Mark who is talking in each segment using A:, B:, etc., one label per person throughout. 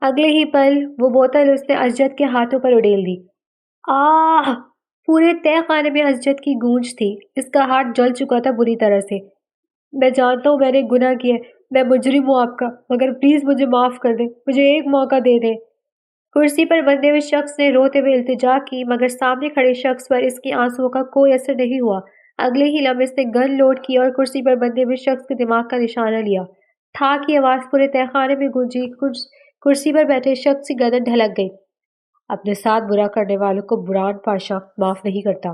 A: اگلے ہی پل وہ بوتل اس نے اسجد کے ہاتھوں پر اڑیل دی۔ آہ! پورے تہہ خانے میں اسجد کی گونج تھی۔ اس کا ہاتھ جل چکا تھا بری طرح سے۔ میں جانتا ہوں میں نے گناہ کیا ہے، میں مجرم ہوں آپ کا، مگر پلیز مجھے معاف کر دیں، مجھے ایک موقع دے دیں۔ کرسی پر بندھے ہوئے شخص نے روتے ہوئے التجا کی، مگر سامنے کھڑے شخص پر اس کی آنسوؤں کا کوئی اثر نہیں ہوا۔ اگلے ہی لمحے اس نے گن لوڈ کی اور کرسی پر بندھے ہوئے شخص کے دماغ کا نشانہ لیا۔ ٹھا کی آواز پورے تہہ خانے میں گونجی۔ کرسی پر بیٹھے شخص کی گردن ڈھلک گئی۔ اپنے ساتھ برا کرنے والوں کو برہان پاشا معاف نہیں کرتا۔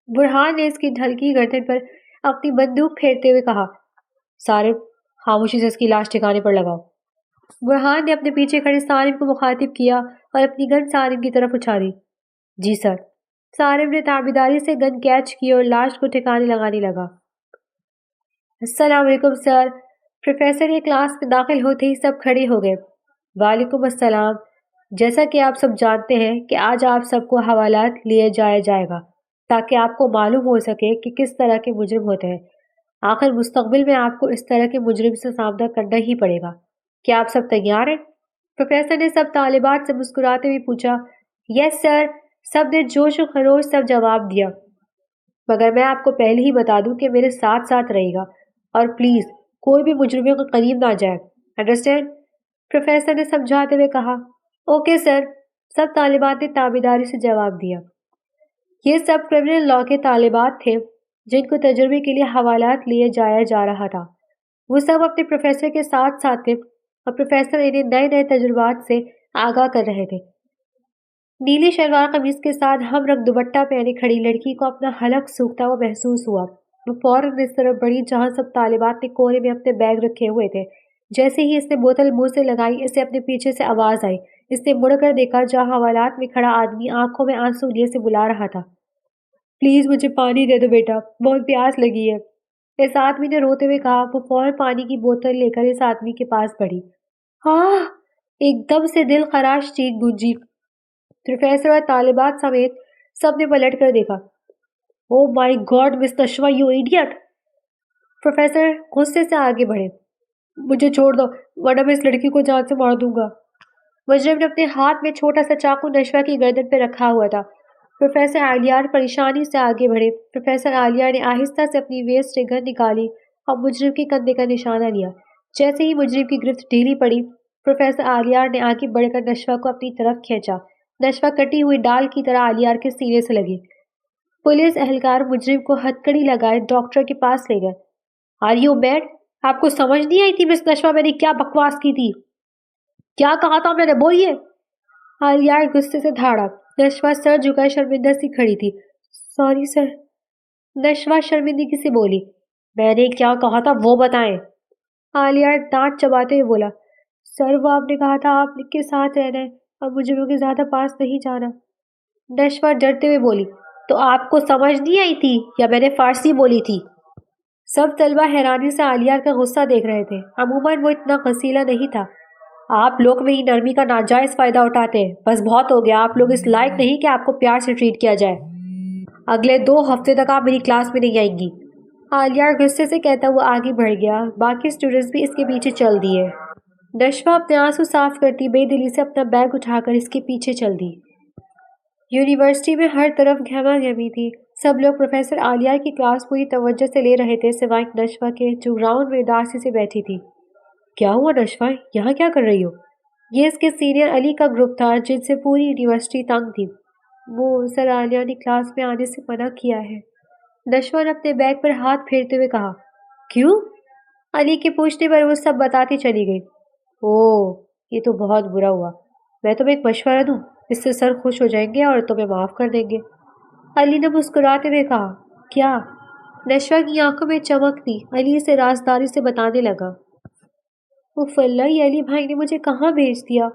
A: برہان نے اس کی ڈھلکی گردن پر اپنی بندوق پھیرتے ہوئے کہا، صارم، خاموشی سے اس کی لاش ٹھکانے پر لگاؤ۔ برہان نے اپنے پیچھے کھڑے صارم کو مخاطب کیا اور اپنی گن صارم کی طرف اچھالی۔ جی سر۔ صارم نے تابعداری سے گن کیچ کی اور لاش کو ٹھکانے لگانے لگا۔ السلام علیکم سر۔ پروفیسر کے کلاس میں داخل ہوتے ہی سب کھڑے ہو گئے۔ وعلیکم السلام۔ جیسا کہ آپ سب جانتے ہیں کہ آج آپ سب کو حوالات لیے جائے گا تاکہ آپ کو معلوم ہو سکے کہ کس طرح کے مجرم ہوتے ہیں۔ آخر مستقبل میں آپ کو اس طرح کے مجرم سے سامنا کرنا ہی پڑے گا۔ کیا آپ سب تیار ہیں؟ پروفیسر نے سب طالبات سے مسکراتے ہوئے پوچھا۔ یس سر، سب نے جوش و خروش سب جواب دیا۔ مگر میں آپ کو پہلے ہی بتا دوں کہ میرے ساتھ ساتھ رہے گا اور پلیز کوئی بھی مجرموں کے قریب نہ جائے۔ انڈرسٹینڈ؟ پروفیسر نے سمجھاتے ہوئے کہا۔ اوکے سر، سب طالبات نے تابعداری سے جواب دیا۔ یہ سب کرمنل لاء کے طالبات تھے جن کو تجربے کے لیے حوالات لیے جایا جا رہا تھا۔ وہ سب اپنے پروفیسر کے ساتھ ساتھ تھے اور پروفیسر انہیں نئے نئے تجربات سے آگاہ کر رہے تھے۔ نیلی شلوار قمیص کے ساتھ ہم رنگ دوپٹہ پہنے کھڑی لڑکی کو اپنا حلق سوکھتا ہوا محسوس ہوا۔ وہ فوراً اس طرف بڑھی جہاں سب طالبات نے کونے میں اپنے بیگ رکھے ہوئے تھے۔ جیسے ہی اس نے بوتل منہ سے لگائی، اسے اپنے پیچھے سے آواز آئی۔ اس نے مڑ کر دیکھا جہاں حوالات میں کھڑا آدمی آنکھوں میں آنسو لیے سے بلا رہا تھا۔ پلیز مجھے پانی دے دو بیٹا، بہت پیاس لگی ہے۔ اس آدمی نے روتے ہوئے کہا۔ وہ فوراً پانی کی بوتل لے کر اس آدمی کے پاس بڑھی۔ ہاں! ایک دم سے دل خراش چیخ گونجی۔ پروفیسر اور طالبات سمیت سب نے پلٹ کر دیکھا۔ Oh my god miss Nashwa, you idiot! Professor غصے سے آگے بڑھے۔ مجھے چھوڑ دو ورنہ میں اس لڑکی کو جان سے مار دوں گا۔ مجرم نے اپنے ہاتھ میں چھوٹا سا چاقو نشوہ کی گردن پہ رکھا ہوا تھا۔ پروفیسر عالیار پریشانی سے آگے بڑھے۔ پروفیسر عالیار نے آہستہ سے اپنی ویسٹ سے گن نکالی اور مجرم کے کندھے کا نشانہ لیا۔ جیسے ہی مجرم کی گرفت ڈھیلی پڑی، پروفیسر عالیار نے آگے بڑھ کر نشوہ کو اپنی طرف کھینچا۔ نشوہ کٹی ہوئی ڈال کی طرح عالیار کے سینے سے لگی۔ پولیس اہلکار مجرم کو ہتھکڑی لگائے ڈاکٹر کے پاس لے گئے۔ Are you mad? آپ کو سمجھ نہیں آئی تھی مس نشوہ میں نے کیا بکواس کی تھی؟ کیا کہا تھا میں نے، بولیے؟ عالیار غصے سے دھاڑا۔ نشوہ سر جھکائے شرمندہ سی کھڑی تھی۔ Sorry sir. نشوہ شرمندگی سے بولی۔ میں نے کیا کہا تھا وہ بتائیں۔ عالیار دانت چباتے ہوئے بولا۔ سر وہ آپ نے کہا تھا آپ کے ساتھ رہنا ہے اور مجرموں کے زیادہ پاس نہیں جانا۔ نشوہ ڈرتے ہوئے بولی۔ تو آپ کو سمجھ نہیں آئی تھی یا میں نے فارسی بولی تھی؟ سب طلبہ حیرانی سے عالیار کا غصہ دیکھ رہے تھے۔ عموماً وہ اتنا غصیلا نہیں تھا۔ آپ لوگ میری نرمی کا ناجائز فائدہ اٹھاتے ہیں۔ بس بہت ہو گیا، آپ لوگ اس لائق نہیں کہ آپ کو پیار سے ٹریٹ کیا جائے۔ اگلے 2 ہفتے تک آپ میری کلاس میں نہیں آئیں گی۔ عالیار غصے سے کہتا ہوا آگے بڑھ گیا۔ باقی اسٹوڈنٹس بھی اس کے پیچھے چل دیے۔ نشوہ اپنے آنسو صاف کرتی بے دلی سے اپنا بیگ اٹھا کر اس کے پیچھے چل دی۔ یونیورسٹی میں ہر طرف گہما گہمی تھی۔ سب لوگ پروفیسر عالیار کی کلاس پوری توجہ سے لے رہے تھے سوائے نشوہ کے جو گراؤنڈ میں اداسی سے بیٹھی تھی۔ کیا ہوا نشوہ، یہاں کیا کر رہی ہو؟ یہ اس کے سینئر علی کا گروپ تھا جن سے پوری یونیورسٹی تنگ تھی۔ وہ سر عالیہ نے کلاس میں آنے سے منع کیا ہے۔ نشوہ نے اپنے بیگ پر ہاتھ پھیرتے ہوئے کہا۔ کیوں؟ علی کے پوچھنے پر وہ سب بتاتی چلی گئی۔ اوہ، یہ تو بہت برا ہوا۔ میں تمہیں ایک مشورہ دوں، اس سے سر خوش ہو جائیں گے اور تمہیں معاف کر دیں گے۔ علی نے مسکراتے ہوئے کہا۔ کیا؟ نشوہ کی آنکھوں میں چمک تھی۔ علی اسے رازداری سے بتانے لگا۔ اف اللہ، یہ علی بھائی نے مجھے کہاں بھیج دیا؟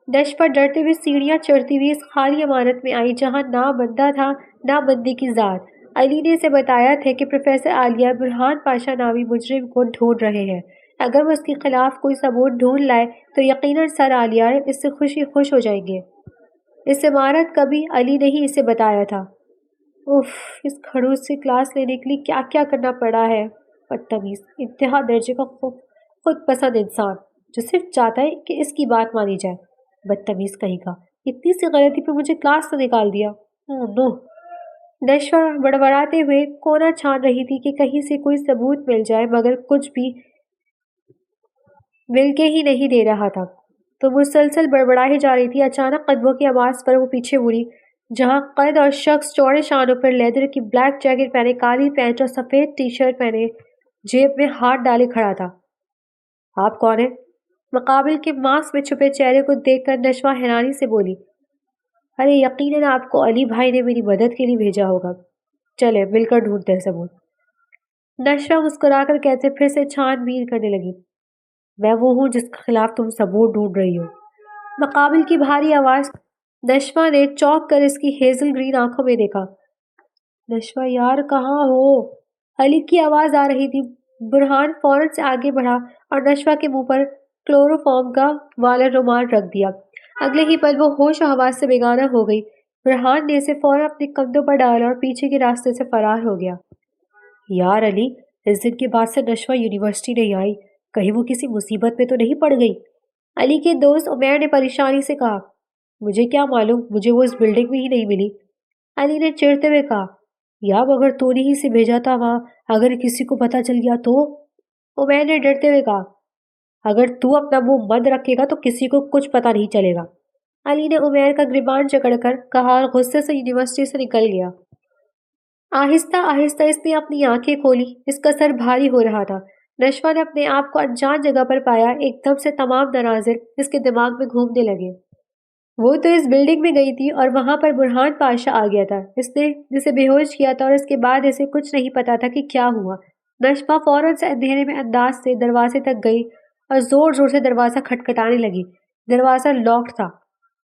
A: نشوہ ڈرتے ہوئے سیڑھیاں چڑھتی ہوئی اس خالی عمارت میں آئی جہاں نہ بندہ تھا نہ بندے کی ذات۔ علی نے اسے بتایا تھا کہ پروفیسر عالیہ برہان پاشا نامی مجرم کو ڈھونڈ رہے ہیں۔ اگر وہ اس کے خلاف کوئی ثبوت ڈھونڈ لائے تو یقیناً سر عالیہ اس سے خوش ہو جائیں گے۔ اس عمارت کا بھی علی نے ہی اسے بتایا تھا۔ اف، اس کھڑوس سے کلاس لینے کے لیے کیا کیا کرنا پڑا ہے۔ بدتمیز، انتہا درجے کا خود پسند انسان۔ جو صرف چاہتا ہے کہ اس کی بات مانی جائے۔ بدتمیز کہیں کا، اتنی سی غلطی پہ مجھے کلاس سے نکال دیا۔ نو۔ نشوہ بڑبڑاتے ہوئے کونا چھان رہی تھی کہ کہیں سے کوئی ثبوت مل جائے، مگر کچھ بھی مل کے ہی نہیں دے رہا تھا۔ تو مسلسل بڑبڑا ہی جا رہی تھی۔ اچانک قدموں کی آواز پر وہ پیچھے مڑی، جہاں قد اور شخص چوڑے شانوں پر لیدر کی بلیک جیکٹ پہنے، کالی پینٹ اور سفید ٹی شرٹ پہنے، جیب میں ہاتھ ڈالے کھڑا تھا۔ آپ کون ہیں؟ مقابل کے ماسک میں چھپے چہرے کو دیکھ کر نشوہ حیرانی سے بولی، ارے یقیناً آپ کو علی بھائی نے میری مدد کے لیے بھیجا ہوگا، چلے مل کر ڈھونڈتے ہیں ثبوت۔ نشوہ مسکرا کر کہتے پھر سے چھان بین کرنے لگی، میں وہ ہوں جس کے خلاف تم ثبوت ڈھونڈ رہی ہو۔ مقابل کی بھاری آواز۔ نشوہ نے چونک کر اس کی ہیزل گرین آنکھوں میں دیکھا۔ نشوہ یار کہاں ہو؟ علی کی آواز آ رہی تھی۔ برہان فوراً سے آگے بڑھا اور نشوہ کے منہ پر کلوروفارم کا والا رومال رکھ دیا۔ اگلے ہی پل وہ ہوش و حواس سے بیگانہ ہو گئی۔ برہان نے اسے فوراً اپنے کندھوں پر ڈالا اور پیچھے کے راستے سے فرار ہو گیا۔ یار علی، اس دن کے بعد سے نشوہ یونیورسٹی نہیں آئی، کہیں وہ کسی مصیبت میں تو نہیں پڑ گئی؟ علی کے دوست عمیر نے پریشانی سے کہا، مجھے کیا معلوم، مجھے وہ اس بلڈنگ میں ہی نہیں ملی۔ علی نے چڑھتے ہوئے کہا، یار اگر تو نے ہی سے بھیجا تھا وہاں، اگر کسی کو پتہ چل گیا تو؟ عمیر نے ڈرتے ہوئے کہا، اگر تو اپنا منہ بند رکھے گا تو کسی کو کچھ پتہ نہیں چلے گا۔ علی نے عمیر کا گریبان جکڑ کر کہا اور غصے سے یونیورسٹی سے نکل گیا۔ آہستہ آہستہ اس نے اپنی آنکھیں کھولی، اس کا سر بھاری ہو رہا تھا۔ نشوہ نے اپنے آپ کو انجان جگہ پر پایا، ایک دم سے تمام مناظر اس کے دماغ میں گھومنے لگے۔ وہ تو اس بلڈنگ میں گئی تھی اور وہاں پر برہان پاشا آ گیا تھا، اس نے جسے بے ہوش کیا تھا، اور اس کے بعد اسے کچھ نہیں پتا تھا کہ کیا ہوا۔ نشوہ فوراً سے اندھیرے میں انداز سے دروازے تک گئی اور زور زور سے دروازہ کھٹکھٹانے لگی۔ دروازہ لاکڈ تھا۔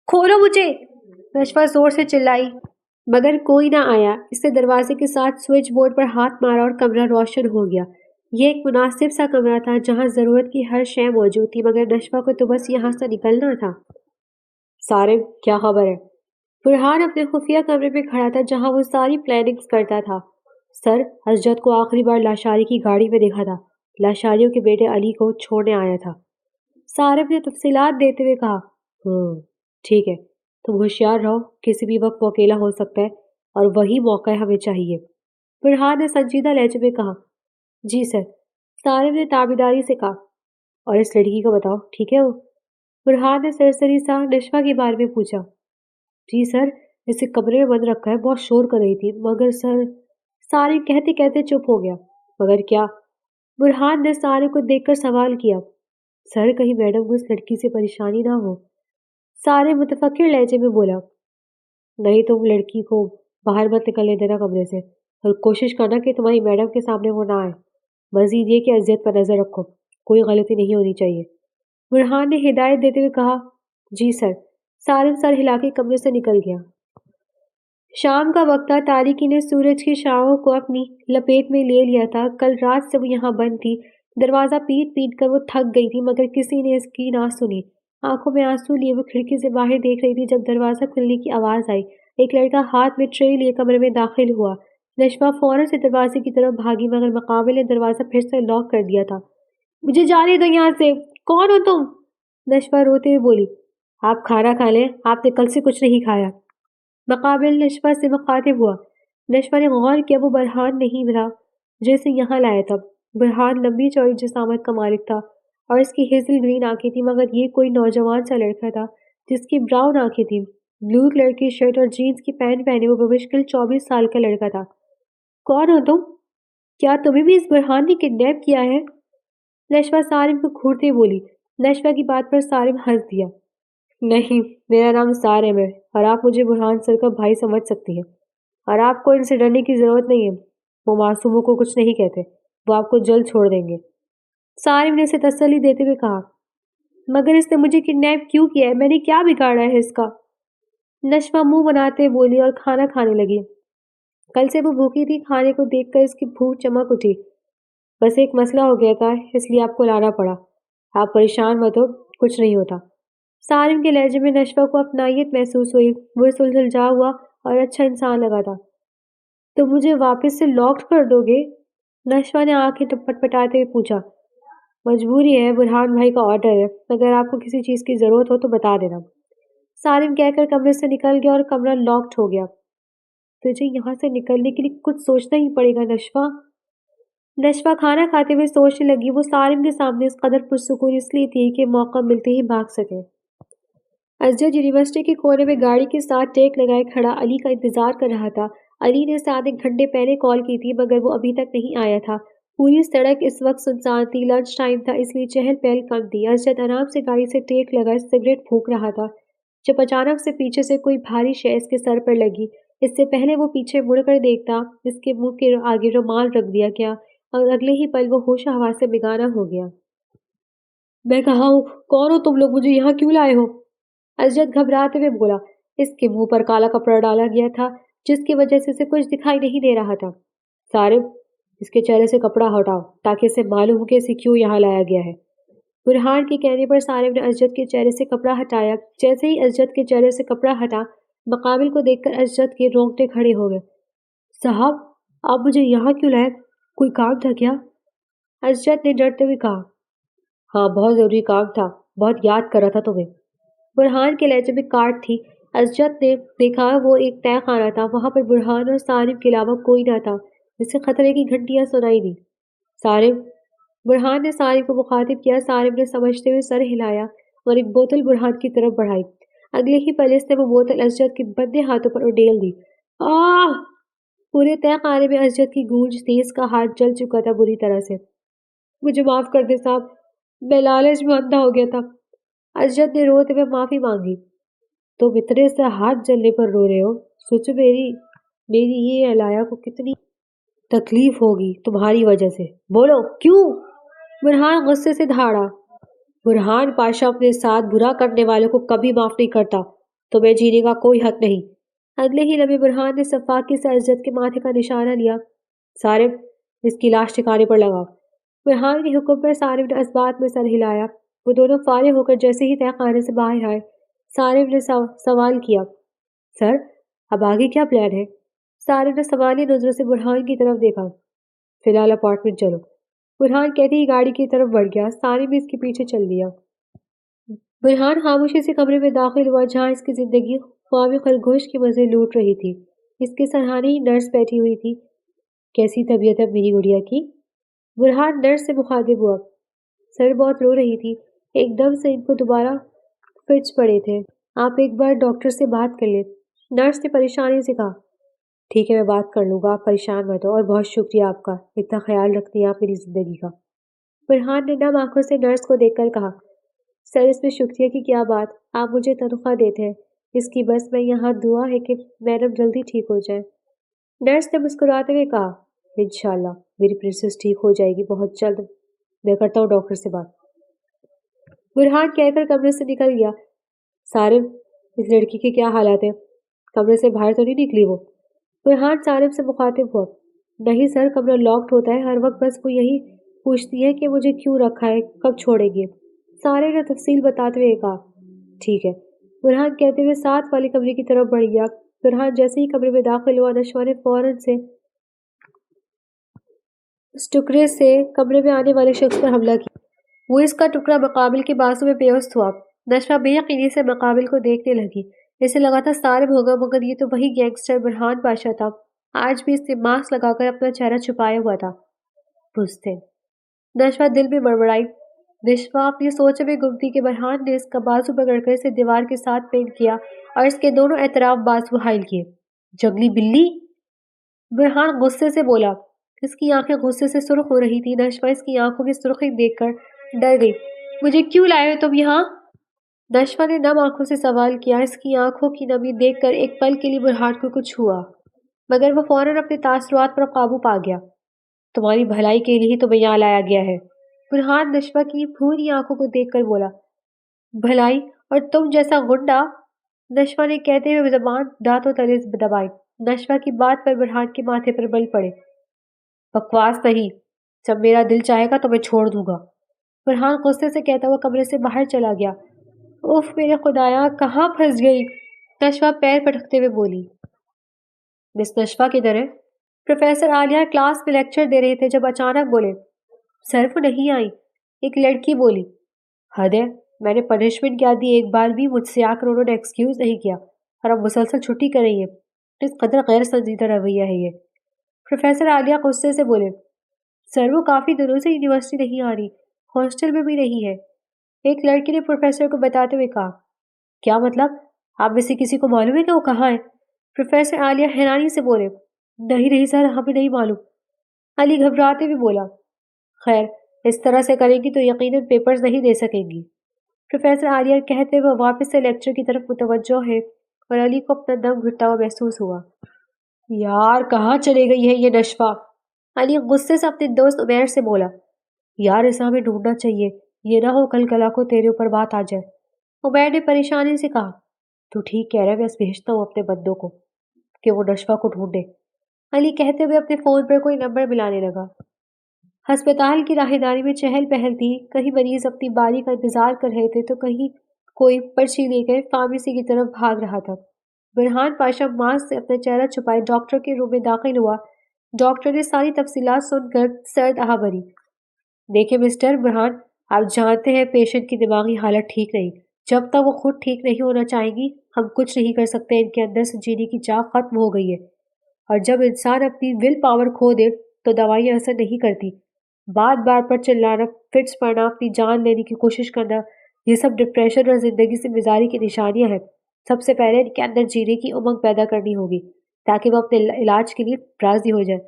A: کھولو مجھے! نشوہ زور سے چلائی، مگر کوئی نہ آیا۔ اس نے دروازے کے ساتھ سوئچ بورڈ پر ہاتھ مارا اور کمرہ روشن ہو گیا۔ یہ ایک مناسب سا کمرہ تھا جہاں ضرورت کی ہر شے موجود تھی، مگر نشوہ کو تو بس یہاں سے نکلنا تھا۔ سارم، کیا خبر ہے؟ برہان اپنے خفیہ کمرے میں کھڑا تھا جہاں وہ ساری پلاننگز کرتا تھا۔ سر، اسجد کو آخری بار لاشاری کی گاڑی میں دیکھا تھا، لاشاریوں کے بیٹے علی کو چھوڑنے آیا تھا۔ سارم نے تفصیلات دیتے ہوئے کہا، ٹھیک ہے، تم ہوشیار رہو، کسی بھی وقت وہ اکیلا ہو سکتا ہے اور وہی موقع ہمیں چاہیے۔ برہان نے سنجیدہ لہجے میں کہا، جی سر۔ سارم نے تابعداری سے کہا، اور اس لڑکی کو بتاؤ، ٹھیک ہے وہ؟ برہان نے سرسری سا نشوہ کے بارے میں پوچھا۔ جی سر، اسے کمرے میں بند رکھا ہے، بہت شور کر رہی تھی، مگر سر۔ سارم کہتے کہتے چپ ہو گیا۔ مگر کیا؟ برہان نے سارم کو دیکھ کر سوال کیا۔ سر، کہیں میڈم کو اس لڑکی سے پریشانی نہ ہو۔ سارم متفکر لہجے میں بولا، نہیں تم لڑکی کو باہر مت نکلنے دینا کمرے سے، اور کوشش کرنا کہ تمہاری میڈم کے سامنے وہ نہ آئے۔ مزید یہ کہ اذیت پر نظر رکھو، کوئی غلطی نہیں ہونی چاہیے۔ برہان نے ہدایت دیتے ہوئے کہا، جی سر۔ سارم سر ہلا کے کمرے سے نکل گیا۔ شام کا وقت تھا، تاریکی نے سورج کی شعاعوں کو اپنی لپیٹ میں لے لیا تھا۔ کل رات سے وہ یہاں بند تھی، دروازہ پیٹ پیٹ کر وہ تھک گئی تھی، مگر کسی نے اس کی نہ سنی۔ آنکھوں میں آنسو لیے وہ کھڑکی سے باہر دیکھ رہی تھی جب دروازہ کھلنے کی آواز آئی۔ ایک لڑکا ہاتھ میں ٹرے لیے کمرے میں داخل ہوا۔ نشوہ فوراً سے دروازے کی طرف بھاگی، مگر مقابل نے دروازہ پھر سے لاک کر دیا تھا۔ مجھے جانے دو یہاں سے، کون ہو تم؟ نشوہ روتے ہوئے بولی، آپ کھانا کھا لیں، آپ نے کل سے کچھ نہیں کھایا۔ مقابل نشوہ سے مخاطب ہوا۔ نشوہ نے غور کیا وہ برہان نہیں تھا جو اسے یہاں لایا تھا۔ برہان لمبی چوڑی جسامت کا مالک تھا اور اس کی ہیزل گرین آنکھیں تھیں، مگر یہ کوئی نوجوان سا لڑکا تھا جس کی براؤن آنکھیں تھیں۔ بلو کلر کی شرٹ اور جینز کی پینٹ پہنے وہ بمشکل 24 سال کا لڑکا تھا۔ کون ہو تم؟ کیا تمہیں بھی اس برہان نے کڈنیپ کیا ہے؟ نشوہ سارم کو گھورتے بولی۔ نشوہ کی بات پر سارم ہنس دیا۔ نہیں، میرا نام سارم ہے اور آپ مجھے برہان سر کا بھائی سمجھ سکتی ہیں، اور آپ کو ان سے ڈرنے کی ضرورت نہیں ہے، وہ معصوموں کو کچھ نہیں کہتے، وہ آپ کو جلد چھوڑ دیں گے۔ سارم نے اسے تسلی دیتے ہوئے کہا، مگر اس نے مجھے کڈنیپ کیوں کیا ہے؟ میں نے کیا بگاڑا ہے اس کا؟ نشوہ منہ بناتے بولی اور کھانا کھانے لگی۔ کل سے وہ بھوکی تھی، کھانے کو دیکھ کر اس کی بھوک چمک اٹھی۔ بس ایک مسئلہ ہو گیا تھا، اس لیے آپ کو لانا پڑا۔ آپ پریشان مت ہو، کچھ نہیں ہوتا۔ سارم کے لہجے میں نشوہ کو اپنائیت محسوس ہوئی، وہ سلجھا ہوا اور اچھا انسان لگا تھا۔ تو مجھے واپس سے لاکڈ کر دو گے؟ نشوہ نے آنکھیں پٹپٹاتے ہوئے پوچھا۔ مجبوری ہے، برہان بھائی کا آرڈر ہے، اگر آپ کو کسی چیز کی ضرورت ہو تو بتا دینا۔ سالم کہہ کر کمرے سے نکل گیا اور کمرہ لاکڈ ہو گیا۔ تجھے یہاں سے نکلنے کے لیے کچھ سوچنا ہی پڑے گا نشوہ۔ نشوہ کھانا کھاتے ہوئے سوچنے لگی، وہ سالم کے سامنے اس قدر پرسکون اس لیے تھی کہ موقع ملتے ہی بھاگ سکے۔ ازجد یونیورسٹی کے کونے میں گاڑی کے ساتھ ٹیک لگائے کھڑا علی کا انتظار کر رہا تھا۔ علی نے 7 گھنٹے پہلے کال کی تھی مگر وہ ابھی تک نہیں آیا تھا۔ پوری سڑک اس وقت سنسان تھی، لنچ ٹائم تھا اس لیے چہل پہل کم تھی۔ ازجد آرام سے گاڑی سے ٹیک لگائے سگریٹ پھونک رہا تھا جب اچانک سے پیچھے سے کوئی بھاری شے اس کے سر پر لگی۔ اس سے پہلے وہ پیچھے مڑ کر دیکھتا، اس کے منہ کے آگے رومال رکھ دیا گیا اور اگلے ہی پل وہ ہوش و حواس سے بیگانہ ہو گیا۔ میں کہاں ہوں؟ کون ہو تم لوگ؟ مجھے یہاں کیوں لائے ہو؟ ازجد گھبراتے ہوئے بولا۔ اس کے منہ پر کالا کپڑا ڈالا گیا تھا جس کی وجہ سے اسے کچھ دکھائی نہیں دے رہا تھا۔ صارف، اس کے چہرے سے کپڑا ہٹاؤ تاکہ اسے معلوم ہو کہ اسے کیوں یہاں لایا گیا ہے۔ برہان کے کہنے پر صارف نے ازجد کے چہرے سے کپڑا ہٹایا۔ جیسے ہی ازجد کے چہرے سے کپڑا ہٹا، مقابل کو دیکھ کر ازجد کے رونگٹے کھڑے ہو گئے۔ صاحب، آپ مجھے یہاں کیوں لائے؟ کوئی کام تھا کیا؟ ازجد نے ڈرتے ہوئے کہا۔ ہاں، بہت ضروری کام تھا، بہت یاد کر رہا تھا تمہیں۔ برہان کے لہجے میں کاٹ تھی۔ ازجد نے دیکھا وہ ایک تہہ خانہ تھا، وہاں پر برہان اور صارف کے علاوہ کوئی نہ تھا جسے خطرے کی گھنٹیاں سنائی دیں۔ صارف، برہان نے صارف کو مخاطب کیا۔ صارف نے سمجھتے ہوئے سر ہلایا اور ایک بوتل برہان کی طرف بڑھائی۔ اگلے ہی پل اس نے وہ بوتل ازجد کے بندے ہاتھوں پر اڈیل دی۔ آہ! پورے تہہ خانے میں ازجد کی گونج تھی، اس کا ہاتھ جل چکا تھا بری طرح سے۔ مجھے معاف کر دے صاحب، میں لالچ میں اندھا ہو گیا تھا۔ ازجد نے روتے ہوئے معافی مانگی۔ تم اتنے سے ہاتھ جلنے پر رو رہے ہو، سوچو میری یہ الایا کو کتنی تکلیف ہوگی تمہاری وجہ سے۔ بولو کیوں؟ برہان غصے سے دھاڑا۔ برہان پاشا اپنے ساتھ برا کرنے والوں کو کبھی معاف نہیں کرتا، تمہیں جینے کا کوئی حق نہیں۔ اگلے ہی لمحے برہان نے صفاقی سے ازجد کے ماتھے کا نشانہ لیا۔ صارف، اس کی لاش ٹھکانے پر لگاؤ۔ برہان کے حکم پر صارف نے اسبات میں سر ہلایا۔ وہ دونوں فارغ ہو کر جیسے ہی تہہ خانے سے باہر آئے، صارف نے سوال کیا، سر، اب آگے کیا پلان ہے؟ صارف نے سوالیہ نظروں سے برہان کی طرف دیکھا۔ فی الحال اپارٹمنٹ چلو۔ برہان کہتے ہی گاڑی کی طرف بڑھ گیا، صارف بھی اس کے پیچھے چل دیا۔ برہان خاموشی سے کمرے میں داخل ہوا جہاں اس کی زندگی خوامی خرگوش کے مزے لوٹ رہی تھی۔ اس کے سرہانے ہی نرس بیٹھی ہوئی تھی۔ کیسی طبیعت ہے میری گڑیا کی؟ برہان نرس سے مخاطب ہوا۔ سر بہت رو رہی تھی، ایک دم سے ان کو دوبارہ فٹس پڑے تھے۔ آپ ایک بار ڈاکٹر سے بات کر لیں۔ نرس نے پریشانی سے کہا۔ ٹھیک ہے، میں بات کر لوں گا، آپ پریشان مت ہو، اور بہت شکریہ آپ کا، اتنا خیال رکھتی ہیں آپ میری زندگی کا۔ برہان نے نم آنکھوں سے نرس کو دیکھ کر کہا۔ سر، اس میں شکریہ کی کیا بات، آپ مجھے تنخواہ دیتے ہیں، اس کی بس میں یہاں دعا ہے کہ میڈم جلدی ٹھیک ہو جائے۔ نرس نے مسکراتے ہوئے کہا، انشاءاللہ میری پرنسس ٹھیک ہو جائے گی بہت جلد، میں کرتا ہوں ڈاکٹر سے بات۔ برہان کہہ کر کمرے سے نکل گیا۔ صارف، اس لڑکی کے کیا حالات ہیں؟ کمرے سے باہر تو نہیں نکلی وہ؟ برہان صارف سے مخاطب ہوا۔ نہیں سر، کمرہ لاکڈ ہوتا ہے، ہر وقت بس وہ یہی پوچھتی ہے کہ مجھے کیوں رکھا ہے، کب چھوڑیں گے؟ صارف نے تفصیل بتاتے ہوئے کہا۔ ٹھیک ہے، برہان کہتے ہوئے ساتھ والے کمرے کی طرف بڑھ گیا۔ برہان جیسے ہی کمرے میں داخل ہوا، نشوہ نے فوراً سے اس ٹکڑے سے کمرے میں آنے والے شخص پر حملہ کیا۔ وہ اس کا ٹکڑا مقابل کے بازو میں پیوست ہوا۔ نشوہ بے یقینی سے مقابل کو دیکھنے لگی۔ اسے لگا تھا صارف ہوگا، مگر یہ تو وہی گینگسٹر برہان پاشا تھا۔ آج بھی اس نے ماسک لگا کر اپنا چہرہ چھپایا ہوا تھا۔ بزدل، نشوہ دل میں بڑبڑائی۔ نشوہ اپنی سوچوں میں گم تھی کہ برہان نے اس کا بازو پکڑ کر اسے دیوار کے ساتھ پین کیا اور اس کے دونوں اطراف بازو حائل کیے۔ جنگلی بلی! برہان غصے سے بولا۔ اس کی آنکھیں غصے سے سرخ ہو رہی تھی۔ نشوہ اس کی آنکھوں کی سرخی دیکھ کر ڈر گئی۔ مجھے کیوں لائے ہو تم یہاں؟ نشوہ نے نم آنکھوں سے سوال کیا۔ اس کی آنکھوں کی نمی دیکھ کر ایک پل کے لیے برہان کو کچھ ہوا، مگر وہ فوراً اپنے تاثرات پر قابو پا گیا۔ تمہاری بھلائی کے لیے ہی تمہیں یہاں لایا گیا ہے، برہان نشوہ کی بھوری آنکھوں کو دیکھ کر بولا۔ بھلائی؟ اور تم جیسا غنڈہ؟ نشوہ نے کہتے ہوئے زبان دانتوں تلے دبائی۔ نشوہ کی بات پر برہان کے ماتھے پر بل پڑے۔ بکواس نہیں، جب میرا دل چاہے گا تو میں چھوڑ دوں گا، برہان غصے سے کہتا ہوا کمرے سے باہر چلا گیا۔ اف میرے خدایا، کہاں پھنس گئی؟ نشوہ پیر پٹکتے ہوئے بولی۔ مس نشوہ کدھر ہے؟ پروفیسر عالیہ کلاس میں لیکچر دے رہے تھے جب اچانک بولے، سر وہ نہیں آئی۔ ایک لڑکی بولی۔ حد ہے، میں نے پنشمنٹ کیا دی، ایک بار بھی مجھ سے آ کر انہوں نے ایکسکیوز نہیں کیا اور اب مسلسل چھٹی کر رہی ہے۔ اس قدر غیر سنجیدہ رویہ ہے یہ۔ پروفیسر عالیہ غصے سے بولے، سر وہ کافی دنوں سے یونیورسٹی نہیں آ رہی، ہاسٹل میں بھی نہیں ہے۔ ایک لڑکی نے پروفیسر کو بتاتے ہوئے کہا، کیا مطلب؟ آپ میں سے کسی کو معلوم ہے کہ وہ کہاں ہے؟ پروفیسر عالیہ حیرانی سے بولے، نہیں نہیں سر، ہمیں نہیں معلوم۔ علی گھبراتے ہوئے بولا، خیر اس طرح سے کریں گی تو یقیناً پیپرز نہیں دے سکیں گی۔ پروفیسر عالیہ کہتے ہوئے واپس سے لیکچر کی طرف متوجہ ہے اور علی کو اپنا دم گھٹتا ہوا محسوس ہوا۔ یار کہاں چلے گئی ہے یہ نشفہ؟ علی غصے سے اپنے دوست عمیر سے بولا، یار اسے ہمیں ڈھونڈنا چاہیے، یہ نہ ہو کل کلا کو تیرے اوپر بات آ جائے۔ عمیر نے پریشانی سے کہا، تو ٹھیک کہہ رہا ہے، بس بھیجتا ہوں اپنے بندوں کو کہ وہ نشفہ کو ڈھونڈے۔ علی کہتے ہوئے اپنے فون پر کوئی نمبر ملانے لگا۔ ہسپتال کی راہداری میں چہل پہل تھی، کہیں مریض اپنی باری کا انتظار کر رہے تھے تو کہیں کوئی پرچی لے کر فارمیسی کی طرف بھاگ رہا تھا۔ برہان پاشا ماسک سے اپنا چہرہ چھپائے ڈاکٹر کے روم میں داخل ہوا۔ ڈاکٹر نے ساری تفصیلات سن کر سرد آہ بھری۔ دیکھیں مسٹر برہان، آپ جانتے ہیں پیشنٹ کی دماغی حالت ٹھیک نہیں، جب تک وہ خود ٹھیک نہیں ہونا چاہیں گی ہم کچھ نہیں کر سکتے۔ ان کے اندر سے جینے کی چاہ ختم ہو گئی ہے، اور جب انسان اپنی ول پاور کھو دے تو دوائیاں اثر نہیں کرتی۔ بار بار پر چلانا، فٹس پڑنا، اپنی جان لینے کی کوشش کرنا، یہ سب ڈپریشن اور زندگی سے بیزاری کی نشانیاں ہیں۔ سب سے پہلے ان کے اندر جینے کی امنگ پیدا کرنی ہوگی تاکہ وہ اپنے علاج کے لیے راضی ہو جائے۔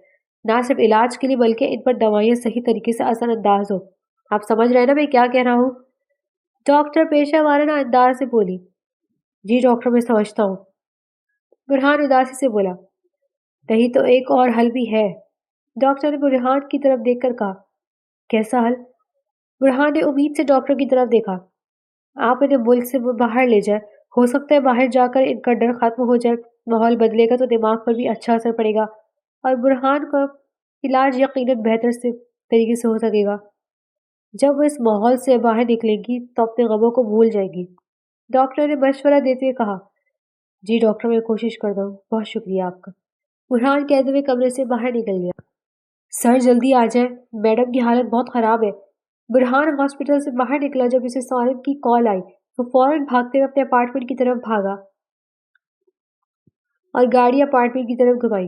A: نہ صرف علاج کے لیے بلکہ ان پر دوائیاں صحیح طریقے سے اثر انداز ہو۔ آپ سمجھ رہے ہیں نا میں کیا کہہ رہا ہوں؟ ڈاکٹر پیشہ وارانہ انداز سے بولی۔ جی ڈاکٹر، میں سمجھتا ہوں۔ برہان اداسی سے بولا، نہیں تو ایک اور حل بھی ہے۔ ڈاکٹر نے برہان کی طرف دیکھ کر کہا، کیسا حل؟ برہان نے امید سے ڈاکٹر کی طرف دیکھا۔ آپ انہیں ملک سے باہر لے جائیں، ہو سکتا ہے باہر جا کر ان کا ڈر ختم ہو جائے، ماحول بدلے گا تو دماغ پر بھی اچھا اثر پڑے گا اور برہان کا علاج یقیناً بہتر سے طریقے سے ہو سکے گا۔ جب وہ اس ماحول سے باہر نکلیں گی تو اپنے غموں کو بھول جائے گی۔ ڈاکٹر نے مشورہ دیتے ہوئے کہا، جی ڈاکٹر میں کوشش کرتا ہوں، بہت شکریہ آپ کا۔ برہان کہتے ہوئے کمرے سے باہر نکل گیا۔ سر جلدی آ جائیں، میڈم کی حالت بہت خراب ہے۔ برہان ہاسپٹل سے باہر نکلا جب اسے سارم کی کال آئی وہ فوراً بھاگتے ہوئے اپنے اپارٹمنٹ کی طرف بھاگا اور گاڑی اپارٹمنٹ کی طرف گھمائی۔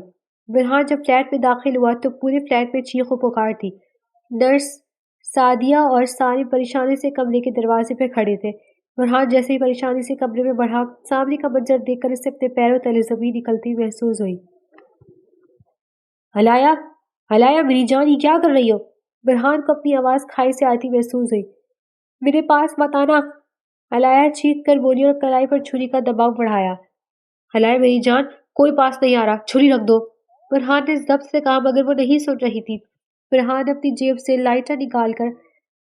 A: برہان جب فلیٹ میں داخل ہوا تو پورے فلیٹ میں چیخ و پکار تھی۔ نرس سعدیہ اور سارم پریشانی سے کمرے کے دروازے پہ کھڑے تھے۔ برہان جیسے ہی پریشانی سے کمرے میں بڑھا، سامنے کا منظر دیکھ کر اسے اپنے پیروں تلے زمین نکلتی محسوس ہوئی۔ ہلایا، ہلایا میری جان، یہ کیا کر رہی ہو؟ برہان کو اپنی آواز کھائی سے آتی محسوس ہوئی۔ میرے پاس مت آنا، ہلایا چیخ کر بولی اور کلائی پر چھری کا دباؤ بڑھایا۔ ہلایا میری جان، کوئی پاس نہیں آ رہا، چھری رکھ دو۔ برہان نے ضبط سے کہا مگر وہ نہیں سن رہی تھی۔ برہان نے اپنی جیب سے لائٹر نکال کر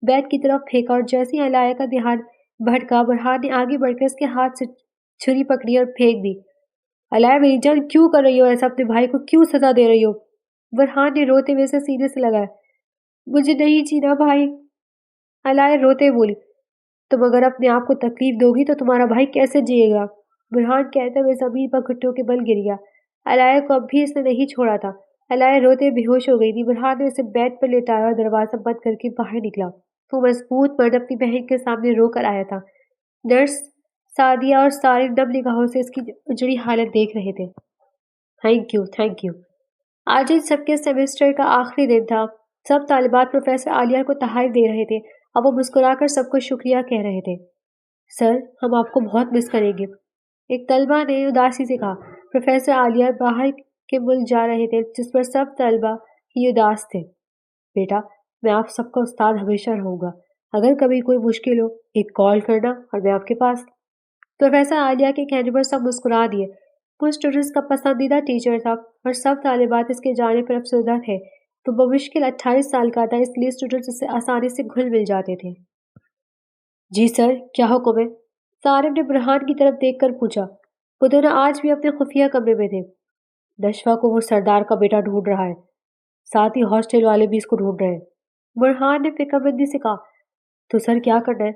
A: بیڈ کی طرف پھینکا اور جیسے ہی ہلایا کا دھیان بھٹکا، برہان نے آگے بڑھ کر اس کے ہاتھ سے چھری پکڑی اور پھینک دی۔ ہلایا میری جان، کیوں کر رہی ہو ایسا؟ اپنے بھائی کو کیوں سزا دے رہی ہو؟ برہان نے روتے ہوئے سے سینے سے لگایا، مجھے نہیں جینا بھائی۔ ہلایا روتے ہوئے بولی، تم اگر اپنے آپ کو تکلیف دو گی تو تمہارا بھائی کیسے جیے گا؟ برہان کہتے ہوئے زمین پر گھٹنوں کے بل گر گیا۔ ہلایا کو اب بھی اس نے نہیں چھوڑا تھا۔ ہلایا روتے بے ہوش ہو گئی تھی۔ برہان نے اسے بیڈ پر لیٹایا اور دروازہ بند کر کے باہر نکلا۔ وہ مضبوط مرد اپنی بہن کے سامنے رو کر آیا تھا۔ نرس سعدیہ اور سارے نم نگاہوں سے اس کی اجڑی حالت دیکھ رہے تھے۔ Thank you, thank you. آج ان سب کے سیمسٹر کا آخری دن تھا۔ سب طالبات پروفیسر عالیہ کو تحائف دے رہے تھے۔ اب وہ مسکرا کر سب کو شکریہ کہہ رہے تھے۔ سر ہم آپ کو بہت مس کریں گے، ایک طلبہ نے اداسی سے کہا۔ پروفیسر عالیہ باہر کے ملک جا رہے تھے جس پر سب طلبہ ہی اداس تھے۔ بیٹا میں آپ سب کا استاد ہمیشہ رہوں گا، اگر کبھی کوئی مشکل ہو ایک کال کرنا اور میں آپ کے پاس۔ پروفیسر عالیہ کے کہنے پر سب مسکرا دیے۔ وہ اسٹوڈنٹس کا پسندیدہ ٹیچر تھا اور سب طالبات اس کے جانے پر افسردہ تھے۔ وہ بمشکل 28 سال کا تھا، اس لیے اسٹوڈنٹس اس سے آسانی سے گھل مل جاتے تھے۔ جی سر، کیا حکم ہے؟ سارم نے برہان کی طرف دیکھ کر پوچھا۔ وہ دونوں آج بھی اپنے خفیہ کمرے میں تھے۔ نشفہ کو وہ سردار کا بیٹا ڈھونڈ رہا ہے، ساتھ ہی ہاسٹل والے بھی اس کو ڈھونڈ رہے ہیں۔ برہان نے فکر مندی سے کہا، تو سر کیا کرنا ہے؟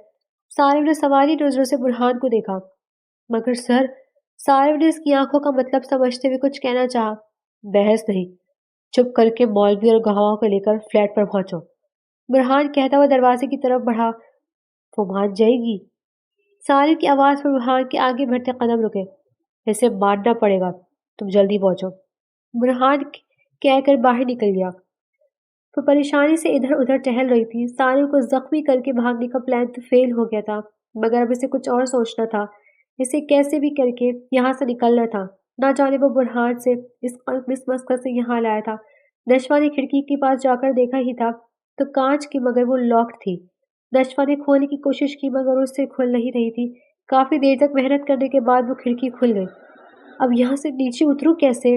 A: سارم نے سوالی نظروں سے برہان کو دیکھا۔ مگر سر، سارم نے اس کی آنکھوں کا مطلب سمجھتے ہوئے کچھ کہنا چاہا۔ بحث نہیں، چپ کر کے مولوی اور گواہوں کو لے کر فلیٹ پر پہنچو۔ برہان کہتا ہوا دروازے کی طرف بڑھا۔ وہ مان جائے گی؟ سالم کی آواز پر برہان کے آگے بڑھتے قدم رکے۔ اسے ماننا پڑے گا، تم جلدی پہنچو، برہان کہہ کر باہر نکل گیا۔ وہ پریشانی سے ادھر ادھر ٹہل رہی تھی۔ سالم کو زخمی کر کے بھاگنے کا پلان تو فیل ہو گیا تھا، مگر اب اسے کچھ اور سوچنا تھا۔ اسے کیسے بھی کر کے یہاں سے نکلنا تھا۔ نہ جانے وہ برہان سے اس مقصد سے یہاں لایا تھا۔ نشوہ نے کھڑکی کے پاس جا کر دیکھا ہی تھا تو کانچ کی، مگر وہ لاکڈ تھی۔ نشوہ نے کھولنے کی کوشش کی مگر اس سے کھل نہیں رہی تھی۔ کافی دیر تک محنت کرنے کے بعد وہ کھڑکی کھل گئی۔ اب یہاں سے نیچے اتروں کیسے؟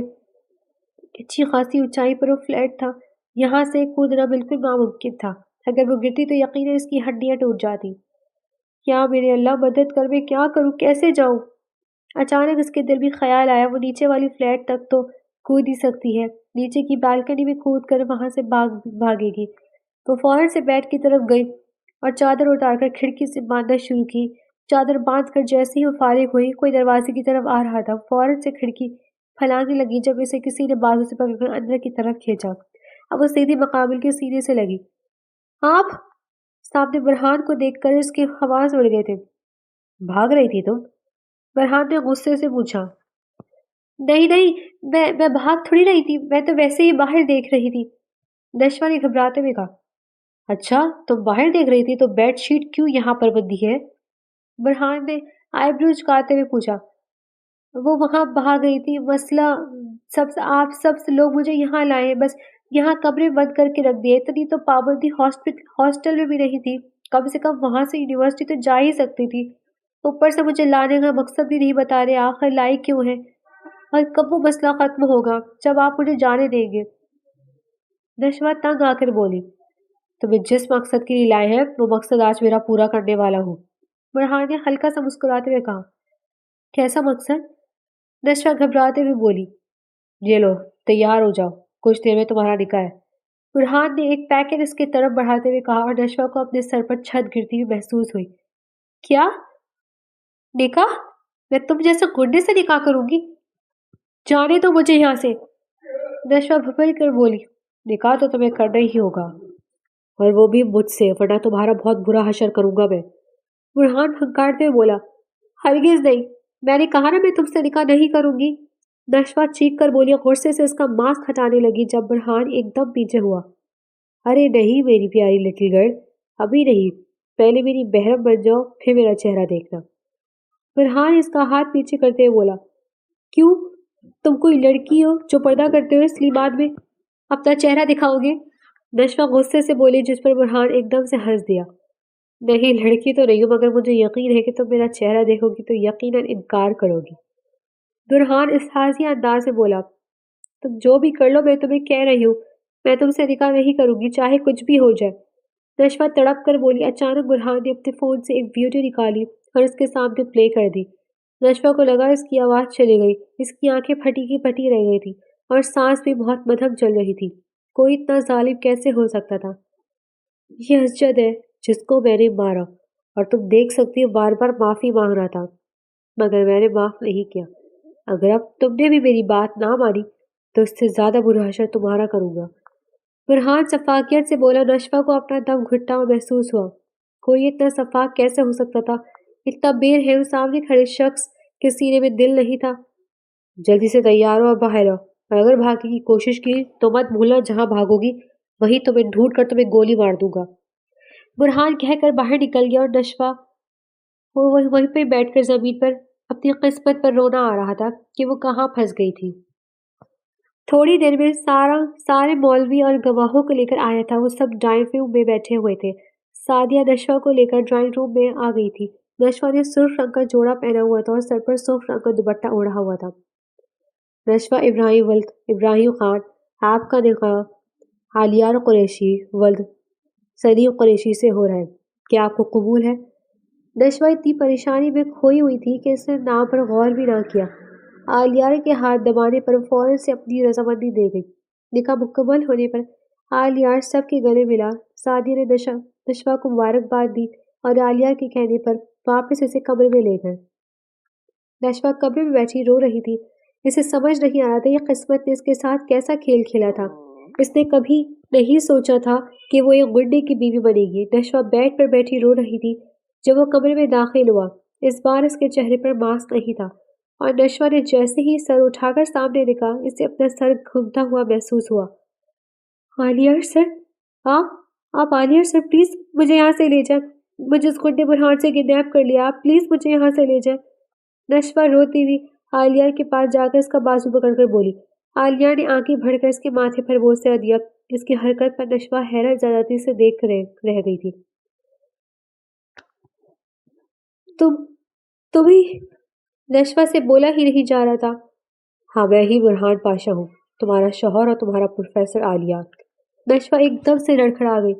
A: اچھی خاصی اونچائی پر وہ فلیٹ تھا، یہاں سے کودنا بالکل ناممکن تھا۔ اگر وہ گرتی تو یقیناً اس کی ہڈیاں ٹوٹ جاتی۔ یا میرے اللہ مدد کر، میں کیا کروں، کیسے جاؤں؟ اچانک اس کے دل میں خیال آیا وہ نیچے والی فلیٹ تک تو کود ہی سکتی ہے، نیچے کی بالکنی میں کود کر وہاں سے بھاگے گی۔ وہ فوراً سے بیڈ کی طرف گئی اور چادر اتار کر کھڑکی سے باندھنا شروع کی۔ چادر باندھ کر جیسے ہی وہ فارغ ہوئی، کوئی دروازے کی طرف آ رہا تھا۔ فوراً سے کھڑکی پھیلانے لگی جب اسے کسی نے بازو سے پکڑ کر اندر کی طرف کھینچا۔ اب وہ سیدھی مقابل کے سینے سے لگی۔ آپ؟ سامنے برہان کو دیکھ کر اس کے حواس اڑ گئے تھے۔ بھاگ رہی تھی تم؟ برہان نے غصے سے پوچھا۔ نہیں نہیں، میں بھاگ تھوڑی رہی تھی، میں تو ویسے ہی باہر دیکھ رہی تھی، نشوہ نے گھبراتے ہوئے کہا۔ اچھا تم باہر دیکھ رہی تھی تو بیڈ شیٹ کیوں یہاں پر بندھی ہے؟ برہان نے آئی برو جھکاتے ہوئے پوچھا۔ وہ وہاں بھاگ گئی تھی، مسئلہ آپ سب لوگ مجھے یہاں لائے، بس یہاں کمرے بند کر کے رکھ دیے۔ اتنی تو پابندی ہاسٹل میں بھی نہیں تھی، کم سے کم وہاں سے یونیورسٹی تو جا ہی سکتی تھی۔ اوپر سے مجھے لانے کا مقصد بھی نہیں بتا رہے، آخر لائی کیوں ہے؟ اور کب وہ مسئلہ ختم ہوگا جب آپ مجھے جانے دیں گے؟ نشوہ تنگ آ کر بولی۔ تمہیں جس مقصد کے لیے لائے ہیں وہ مقصد آج میرا پورا کرنے والا ہوں، برہان نے ہلکا سا مسکراتے ہوئے کہا۔ کیسا مقصد؟ نشوہ گھبراتے ہوئے بولی۔ یہ لو، تیار ہو جاؤ، کچھ دیر میں تمہارا نکاح ہے، برہان نے ایک پیکٹ اس کی طرف بڑھاتے ہوئے کہا اور نشوہ کو اپنے سر پر چھت گرتی ہوئی محسوس ہوئی۔ کیا؟ نکاح؟ میں تم جیسے گنڈے سے نکاح کروں گی؟ جانے دو مجھے یہاں سے، نشوہ بھپل کر بولی۔ نکاح تو تمہیں کرنا ہی ہوگا، اور وہ بھی مجھ سے، ورنہ تمہارا بہت برا حشر کروں گا میں، برہان پھنکارتے ہوئے بولا۔ ہرگز نہیں، میں نے کہا نا میں تم سے نکاح نہیں کروں گی، نشوہ چیخ کر بولی، غصے سے اس کا ماسک ہٹانے لگی جب برہان ایک دم پیچھے ہوا۔ ارے نہیں میری پیاری لٹل گرل، ابھی نہیں، پہلے میری بہرم بن جاؤ پھر میرا چہرہ دیکھنا، برہان اس کا ہاتھ پیچھے کرتے ہوئے بولا۔ کیوں؟ تم کوئی لڑکی ہو جو پردہ کرتے ہوئے سلیمان میں اپنا چہرہ دکھاؤ گے؟ نشوہ غصے سے بولی، جس پر برہان ایک دم سے ہنس دیا۔ نہیں لڑکی تو نہیں ہوں، مگر مجھے یقین ہے کہ تم میرا چہرہ دیکھو گی تو یقیناً انکار کرو گی، برہان اسحاظی انداز سے بولا۔ تم جو بھی کر لو، میں تمہیں کہہ رہی ہوں میں تم سے نکاح نہیں کروں گی، چاہے کچھ بھی ہو جائے، نشوہ تڑپ کر بولی۔ اچانک برہان نے اپنے فون سے ایک ویڈیو نکالی اور اس کے سامنے پلے کر دی۔ نشوہ کو لگا اس کی آواز چلی گئی، اس کی آنکھیں پھٹی کی پھٹی رہ گئی تھی اور سانس بھی بہت مدھم چل رہی تھی۔ کوئی اتنا ظالم کیسے ہو سکتا تھا؟ یہ اسجد ہے جس کو میں نے مارا، اور تم دیکھ سکتی ہو بار بار معافی مانگ رہا تھا، مگر میں نے معاف نہیں کیا۔ اگر اب تم نے بھی میری بات نہ مانی تو اس سے زیادہ برا حشر تمہارا کروں گا، برہان شفاقیت سے بولا۔ نشوہ کو اپنا دم گھٹتا ہوا محسوس ہوا۔ کوئی اتنا شفاق کیسے ہو سکتا تھا؟ اتنا بے رحم سامنے کھڑے شخص کے سینے میں دل نہیں تھا؟ جلدی سے تیار ہو اور باہر آؤ، اور اگر بھاگنے کی کوشش کی تو مت بھولنا جہاں بھاگو گی وہیں تمہیں ڈھونڈ کر تمہیں گولی مار دوں گا، برہان کہہ کر باہر نکل گیا اور نشوہ وہیں پہ بیٹھ کر زمین پر اپنی قسمت پر رونا آ رہا تھا کہ وہ کہاں پھنس گئی تھی۔ تھوڑی دیر میں سارے مولوی اور گواہوں کو لے کر آیا تھا، وہ سب ڈرائنگ روم میں بیٹھے ہوئے تھے۔ سعدیہ نشوہ کو لے کر ڈرائنگ روم میں آ گئی تھی۔ نشوہ نے سرخ رنگ کا جوڑا پہنا ہوا تھا اور سر پر سرخ رنگ کا دوپٹہ اوڑھا ہوا تھا۔ نشوہ ابراہیم ولد ابراہیم خان، آپ کا نکاح عالیار قریشی ولد سلیم قریشی سے ہو رہا ہے، کیا آپ کو قبول ہے؟ نشوہ اتنی پریشانی میں کھوئی ہوئی تھی کہ اس نے نام پر غور بھی نہ کیا۔ عالیار کے ہاتھ دبانے پر فوراً سے اپنی رضامندی دے گئی۔ نکاح مکمل ہونے پر عالیار سب کے گلے ملا۔ سعدیہ نے نشوہ کو مبارکباد دی اور عالیار کے کہنے پر واپس اسے کمرے میں لے گئے۔ نشوہ کمرے میں بیٹھی رو رہی تھی، اسے سمجھ نہیں آ رہا تھا یہ قسمت نے اس کے ساتھ کیسا کھیل کھیلا تھا۔ اس نے کبھی نہیں سوچا تھا کہ وہ ایک گنڈے کی بیوی بنے گی۔ نشوہ بیڈ پر بیٹھی رو رہی تھی جب وہ کمرے میں داخل ہوا۔ اس بار اس کے چہرے پر ماسک نہیں تھا اور نشوہ نے جیسے ہی سر اٹھا کر سامنے دیکھا اسے اپنا سر گھومتا ہوا محسوس ہوا۔ عالیہ سر، آپ عالیہ سر پلیز مجھے یہاں سے لے جائیں، مجھے اس گنڈے برہان سے کڈنیپ کر لیا، آپ پلیز مجھے یہاں سے لے جائیں۔ نشوہ روتی ہوئی عالیہ کے پاس جا کر اس کا بازو پکڑ کر بولی۔ عالیہ نے آنکھیں بھر کر اس کے ماتھے پر بوسہ دیا۔ اس کی حرکت پر نشوہ حیرت زدگی سے دیکھ رہ گئی تھی۔ تمہیں نشوہ سے بولا ہی نہیں جا رہا تھا۔ ہاں میں ہی برہان پاشا ہوں، تمہارا شوہر اور تمہارا پروفیسر عالیہ۔ نشوہ ایک دم سے لڑکھڑا گئی۔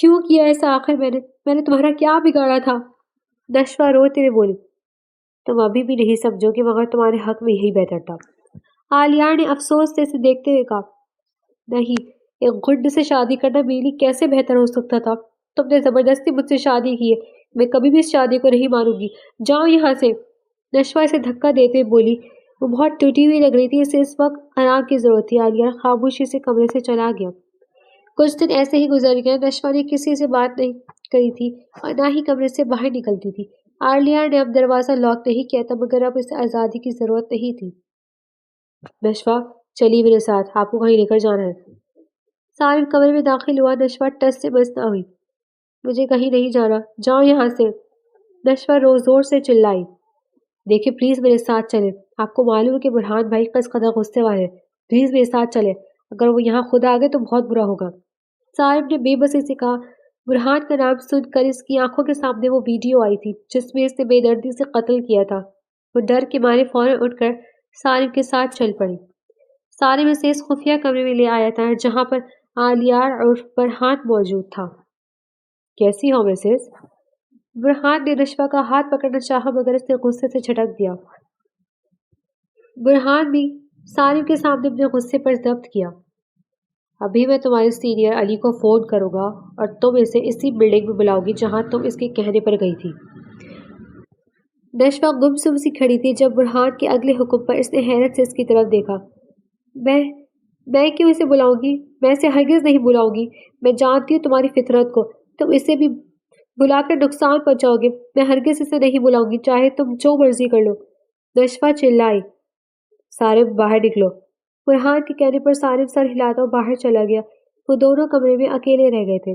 A: کیوں کیا ایسا آخر میں نے تمہارا کیا بگاڑا تھا؟ نشوہ روتے ہوئے بولی۔ تم ابھی بھی نہیں سمجھو گے مگر تمہارے حق میں یہی بہتر تھا۔ عالیہ نے افسوس سے اسے دیکھتے ہوئے کہا۔ نہیں، ایک گنڈ سے شادی کرنا میرے لیے کیسے بہتر ہو سکتا تھا؟ تم نے زبردستی مجھ سے شادی کی ہے، میں کبھی بھی اس شادی کو نہیں مانوں گی، جاؤ یہاں سے۔ نشوہ اسے دھکا دیتے ہوئے بولی۔ وہ بہت ٹوٹی ہوئی لگ رہی تھی، اسے اس وقت آرام کی ضرورت تھی۔ عالیہ خاموشی سے کمرے سے چلا گیا۔ کچھ دن ایسے ہی گزر گئے۔ نشوہ نے کسی سے بات نہیں کری تھی اور نہ ہی کمرے سے باہر نکلتی تھی۔ عالیہ نے اب دروازہ لاک نہیں کیا تھا مگر اب اسے آزادی کی ضرورت نہیں تھی۔ نشوہ چلیے میرے ساتھ، آپ کو کہیں لے کر جانا ہے۔ سالم کمرے میں داخل ہوا۔ نشوہ ٹس سے بس نہ ہوئی۔ مجھے کہیں نہیں جانا، جاؤ یہاں سے۔ نشوہ زور سے چلائی۔ دیکھیں پلیز میرے ساتھ چلیں، آپ کو معلوم ہے کہ برہان بھائی کس قدر غصے والے ہیں، پلیز میرے ساتھ چلیں، اگر وہ یہاں خود آ گئے تو بہت برا ہوگا۔ سالم نے بے بسی سے کہا۔ برہان کا نام سن کر اس کی آنکھوں کے سامنے وہ ویڈیو آئی تھی جس میں اس نے بے دردی سے قتل کیا تھا۔ وہ ڈر کے مارے فوراً اٹھ کر سالم کے ساتھ چل پڑی۔ سالم اسے اس خفیہ کمرے میں لے آیا تھا جہاں پر عالیہ اور برہان موجود تھا۔ کیسی ہو مسز؟ برہان نے نشوہ کا ہاتھ پکڑنا چاہا مگر اس نے غصے سے جھٹک دیا۔ برہان نے سالم کے سامنے اپنے غصے پر ضبط کیا۔ ابھی میں تمہارے سینئر علی کو فون کروں گا اور تم اسے اسی بلڈنگ میں بلاؤ گی جہاں تم اس کے کہنے پر گئی تھی۔ نشوہ گمسم سی کھڑی تھی جب برہان کے اگلے حکم پر اس نے حیرت سے اس کی طرف دیکھا۔ میں کیوں اسے بلاؤں گی؟ میں اسے ہرگز نہیں بلاؤں گی، میں جانتی ہوں تمہاری فطرت کو، تم اسے بھی بلا کر نقصان پہنچاؤ گے، میں ہرگز اسے نہیں بلاؤں گی چاہے تم جو مرضی کر لو۔ نشوہ چلائی۔ سالم باہر نکلو۔ برہان کے کہنے پر سالم سر ہلاتا اور باہر چلا گیا۔ وہ دونوں کمرے میں اکیلے رہ گئے تھے۔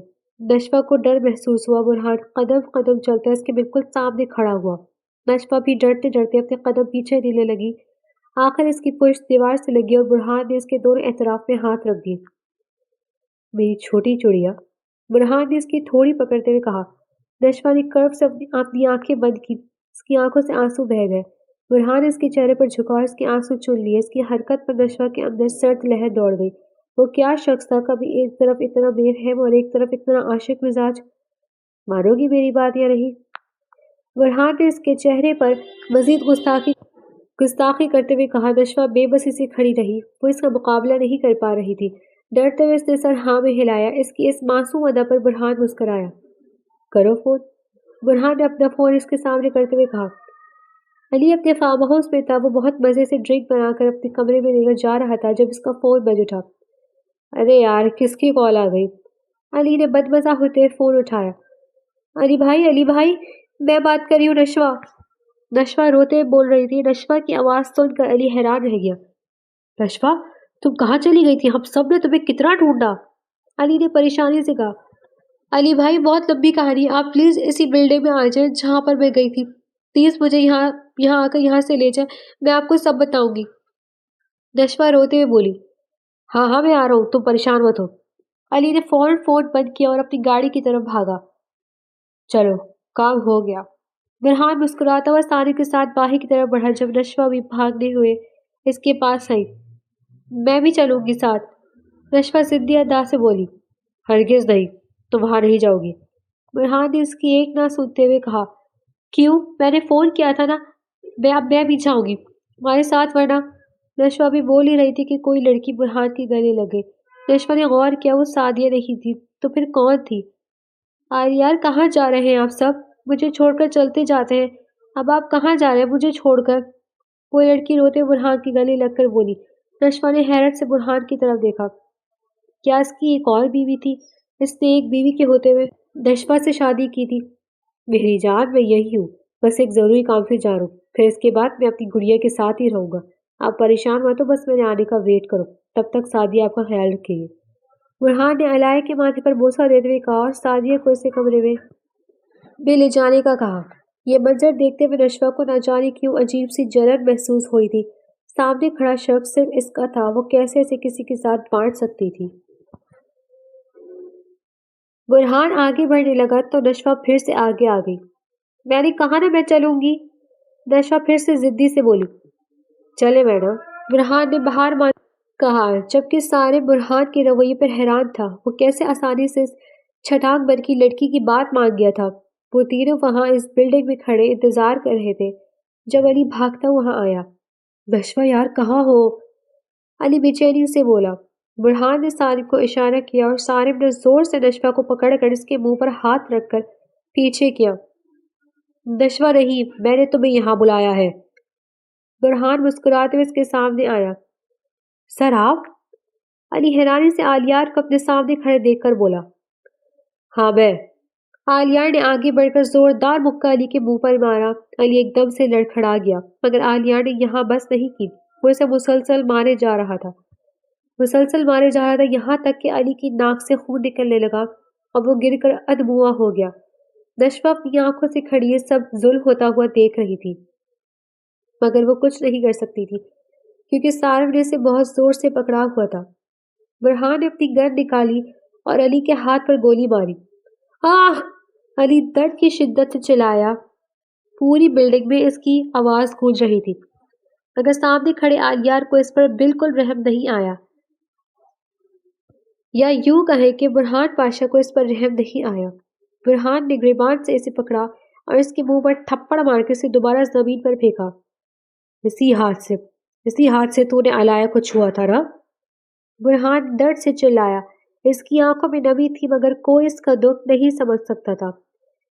A: نشوہ کو ڈر محسوس ہوا۔ برہان قدم قدم چلتا اس کے بالکل سامنے کھڑا ہوا۔ نشوہ بھی ڈرتے ڈرتے اپنے قدم پیچھے دینے لگی۔ آخر اس کی پشت دیوار سے لگی اور برہان نے اس کے دونوں اطراف میں ہاتھ رکھ دیے۔ میری چھوٹی چڑیا، برہان نے اس کی تھوڑی پکڑتے ہوئے کہا۔ نشوہ نے کرب سے اپنی آنکھیں بند کی۔ اس کی آنکھوں سے آنسو بہہ گئے۔ برہان اس کے چہرے پر جھکا اور اس کے آنسو چن لیے۔ اس کی حرکت پر نشوہ کے اندر سرد لہر دوڑ گئی۔ وہ کیا شخص تھا، کبھی ایک طرف اتنا بے رحم اور ایک طرف اتنا عاشق مزاج۔ مانو گی میری بات یا نہیں؟ برہان نے اس کے چہرے پر مزید گستاخی کرتے ہوئے کہا۔ نشوہ بے بسی سے کھڑی رہی۔ وہ اس کا مقابلہ نہیں کر پا رہی تھی۔ ڈرتے ہوئے اس نے سر ہاں میں ہلایا۔ اس کی اس معصوم ادا پر برہان مسکرایا۔ کرو فون۔ برہان نے اپنا فون اس کے سامنے کرتے ہوئے کہا۔ علی اپنے فارم ہاؤس میں تھا۔ وہ بہت مزے سے ڈرنک بنا کر اپنے کمرے میں لے کر جا رہا تھا جب اس کا فون بج اٹھا۔ ارے یار، کس کی کال آ گئی؟ علی نے بدمزہ ہوتے ہوئے فون اٹھایا۔ علی بھائی، میں بات کر رہی ہوں نشوہ۔ نشوہ روتے ہوئے بول رہی تھی۔ نشوہ کی آواز سن کر علی حیران رہ گیا۔ نشوہ، تم کہاں چلی گئی تھی؟ ہم سب نے تمہیں کتنا ڈھونڈا۔ علی نے پریشانی سے کہا۔ علی بھائی، بہت لمبی کہانی، آپ پلیز اسی بلڈنگ میں آ جائیں جہاں پر میں گئی تھی، پلیز مجھے یہاں آ کر یہاں سے لے جائیں، میں آپ کو سب بتاؤں گی۔ نشوہ روتے ہوئے بولی۔ ہاں میں آ رہا ہوں، تم پریشان مت ہو۔ علی نے فون بند کیا اور اپنی گاڑی کی طرف بھاگا۔ چلو، کام ہو گیا۔ برہان مسکراتا ہوا سالم کے ساتھ باہر کی طرف بڑھا جب نشوہ بھی بھاگنے ہوئے اس کے پاس آئی۔ میں بھی چلوں گی ساتھ، نشوہ ضدی ادا سے بولی۔ ہرگز نہیں، تم وہاں نہیں جاؤ گی۔ برہان نے اس کی ایک نہ سنتے ہوئے کہا۔ کیوں؟ میں نے فون کیا تھا نا، میں بھی جاؤں گی تمہارے ساتھ، ورنہ۔ نشوہ بھی بول ہی رہی تھی کہ کوئی لڑکی برہان کے گلے لگ گئی۔ نشوہ نے غور کیا، وہ سعدیہ نہیں تھی تو پھر کون تھی؟ یار، کہاں جا رہے ہیں آپ سب؟ مجھے چھوڑ کر چلتے جاتے ہیں، اب آپ کہاں جا رہے ہیں مجھے چھوڑ کر؟ وہ لڑکی روتے برہان کے گلے لگ کر بولی۔ نشوہ نے حیرت سے برہان کی طرف دیکھا۔ کیا اس کی ایک اور بیوی تھی؟ اس نے ایک بیوی کے ہوتے ہوئے نشوہ سے شادی کی تھی؟ میری جان، میں یہی ہوں، بس ایک ضروری کام سے جا رہا ہوں، پھر اس کے بعد میں اپنی گڑیا کے ساتھ ہی رہوں گا۔ آپ پریشان ہوا تو بس میرے آنے کا ویٹ کرو، تب تک سعدیہ آپ کا خیال رکھے گی۔ برہان نے علاء کے ماتھے پر بوسہ دیتے ہوئے کہا اور سعدیہ کو اسے کمرے میں لے جانے کا کہا۔ یہ منظر دیکھتے ہوئے نشوہ کو نہ جانے کیوں عجیب سی جلن محسوس ہوئی تھی۔ سامنے کھڑا شخص صرف اس کا تھا، وہ کیسے اسے کسی کے ساتھ بانٹ سکتی تھی؟ برہان آگے بڑھنے لگا تو نشوہ پھر سے آگے آ گئی۔ میں نے کہا نا میں چلوں گی، نشوہ پھر سے ضدی سے بولی۔ چلے میڈم، برہان نے بہار مان کہا، جبکہ سارے برہان کے رویے پر حیران تھا۔ وہ کیسے آسانی سے اس چھٹانگ بن کی لڑکی کی بات مان گیا تھا۔ وہ تینوں وہاں اس بلڈنگ میں کھڑے انتظار کر رہے تھے جب علی بھاگتا وہاں آیا۔ نشوہ یار کہاں ہو؟ علی بے چینی سے بولا۔ برہان نے سالم کو اشارہ کیا اور سالم نے زور سے نشوہ کو پکڑ کر اس کے منہ پر ہاتھ رکھ کر پیچھے کیا۔ نشوہ نہیں، میں نے تمہیں یہاں بلایا ہے۔ برہان مسکراتے ہوئے اس کے سامنے آیا۔ سر آپ؟ علی حیرانی سے آلیار کو اپنے سامنے کھڑے دیکھ کر بولا۔ ہاں میں۔ آلیار نے آگے بڑھ کر زوردار مکہ علی کے منہ پر مارا۔ علی ایک دم سے لڑکھڑا گیا، مگر آلیار نے یہاں بس نہیں کی، وہ اسے مسلسل مارے جا رہا تھا، یہاں تک کہ علی کی ناک سے خون نکلنے لگا اور وہ گر کر ادموا ہو گیا۔ نشوہ اپنی آنکھوں سے کھڑی یہ سب ظلم ہوتا ہوا دیکھ رہی تھی، مگر وہ کچھ نہیں کر سکتی تھی کیونکہ سالم نے اسے بہت زور سے پکڑا ہوا تھا۔ برہان نے اپنی گن نکالی اور علی کے ہاتھ پر گولی ماری۔ آہ! علی درد کی شدت سے چلایا۔ پوری بلڈنگ میں اس کی آواز گونج رہی تھی، مگر سامنے کھڑے آلیار کو اس پر بالکل رحم نہیں آیا، یا یوں کہیں کہ برہان پاشا کو اس پر رحم نہیں آیا۔ برہان نے گریبان سے اسے پکڑا اور اس کے منہ پر تھپڑ مار کے اسے دوبارہ زمین پر پھینکا۔ اسی ہاتھ سے تو نے علایا کو چھوا تھا نا؟ برہان درد سے چلایا۔ اس کی آنکھوں میں نمی تھی مگر کوئی اس کا دکھ نہیں سمجھ سکتا تھا۔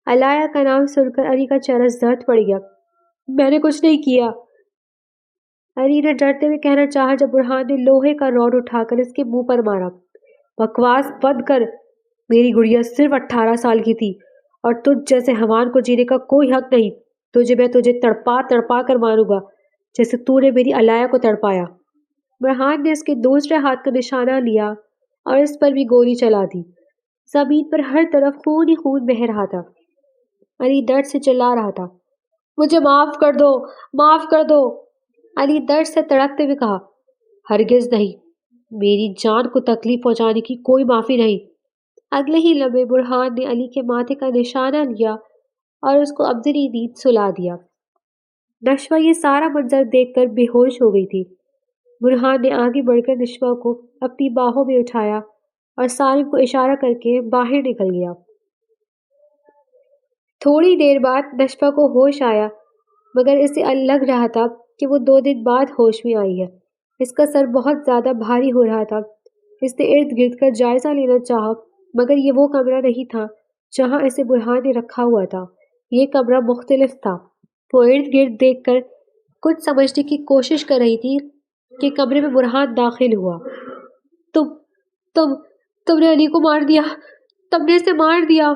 A: علایا کا نام سن کر علی کا چہرہ زرد پڑ گیا۔ میں نے کچھ نہیں کیا، علی نے ڈرتے ہوئے کہنا چاہا جب برہان نے لوہے کا راڈ اٹھا کر اس کے منہ پر مارا۔ بکواس بند کر، میری گڑیا صرف 18 سال کی تھی اور تجھ جیسے حیوان کو جینے کا کوئی حق نہیں۔ میں تجھے تڑپا کر ماروں گا جیسے تو نے میری علایا کو تڑپایا۔ برہان نے اس کے دوسرے ہاتھ کا نشانہ لیا اور اس پر بھی گولی چلا دی۔ زمین پر ہر طرف خون ہی خون بہہ رہا تھا۔ علی درد سے چلا رہا تھا۔ مجھے معاف کر دو، معاف کر دو، علی درد سے تڑپتے ہوئے کہا۔ ہرگز نہیں، میری جان کو تکلیف پہنچانے کی کوئی معافی نہیں۔ اگلے ہی لمحے برہان نے علی کے ماتھے کا نشانہ لیا اور اس کو ابدری نیند سلا دیا۔ نشوہ یہ سارا منظر دیکھ کر بے ہوش ہو گئی تھی۔ برہان نے آگے بڑھ کر نشوہ کو اپنی باہوں میں اٹھایا اور سالم کو اشارہ کر کے باہر نکل گیا۔ تھوڑی دیر بعد نشوہ کو ہوش آیا، مگر اسے لگ رہا تھا کہ وہ 2 دن بعد ہوش میں آئی ہے۔ اس کا سر بہت زیادہ بھاری ہو رہا تھا۔ اس نے ارد گرد کا جائزہ لینا چاہا، مگر یہ وہ کمرہ نہیں تھا جہاں اسے برہان نے رکھا ہوا تھا۔ یہ کمرہ مختلف تھا۔ وہ ارد گرد دیکھ کر کچھ سمجھنے کی کوشش کر رہی تھی کہ کمرے میں برہان داخل ہوا۔ تم نے علی کو مار دیا، تم نے اسے مار دیا،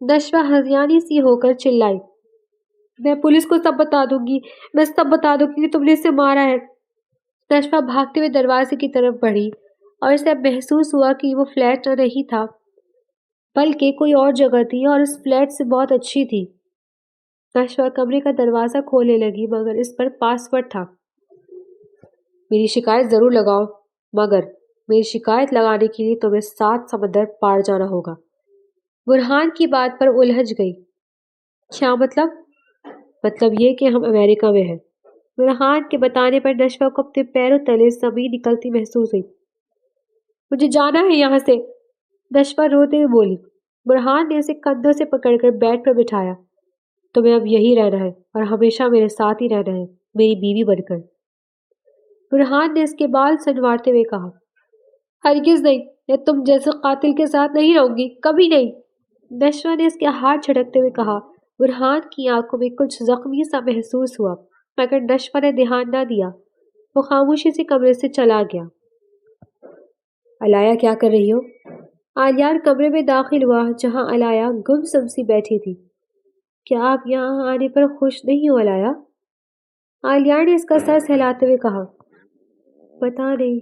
A: نشوہ ہذیانی سی ہو کر چلائی۔ میں پولیس کو سب بتا دوں گی، میں سب بتا دوں گی کہ تم نے اسے مارا ہے۔ نشوہ بھاگتے ہوئے دروازے کی طرف بڑھی اور اسے اب محسوس ہوا کہ وہ فلیٹ نہیں تھا بلکہ کوئی اور جگہ تھی اور اس فلیٹ سے بہت اچھی تھی۔ نشوہ کمرے کا دروازہ کھولنے لگی مگر اس پر پاس ورڈ تھا۔ میری شکایت ضرور لگاؤ، مگر میری شکایت لگانے کے لیے تمہیں 7 سمندر پار جانا ہوگا۔ برہان کی بات پر الجھ گئی۔ کیا مطلب؟ مطلب یہ کہ ہم امریکہ میں ہیں۔ برہان کے بتانے پر نشوہ کو اپنے پیروں تلے زمین نکلتی محسوس ہوئی۔ مجھے جانا ہے یہاں سے، نشوہ روتے ہوئے بولی۔ برہان نے اسے کندھوں سے پکڑ کر بیڈ پر بٹھایا۔ تمہیں اب یہی رہنا ہے اور ہمیشہ میرے ساتھ ہی رہنا ہے، میری بیوی بن کر۔ برہان نے اس کے بال سنوارتے ہوئے کہا۔ ہرگز نہیں، میں تم جیسے قاتل کے ساتھ نہیں رہوں گی، کبھی نہیں، نشوہ نے اس کے ہاتھ جھٹکتے ہوئے کہا۔ برہان کی آنکھوں میں کچھ زخمی سا محسوس ہوا، مگر نشوہ نے دھیان نہ دیا۔ وہ خاموشی سے کمرے سے چلا گیا۔ علایا کیا کر رہی ہو؟ آلیار کمرے میں داخل ہوا جہاں علایا گمسم سی بیٹھی تھی۔ کیا آپ یہاں آنے پر خوش نہیں ہو علایا؟ آلیار نے اس کا سر سہلاتے ہوئے کہا۔ پتا نہیں،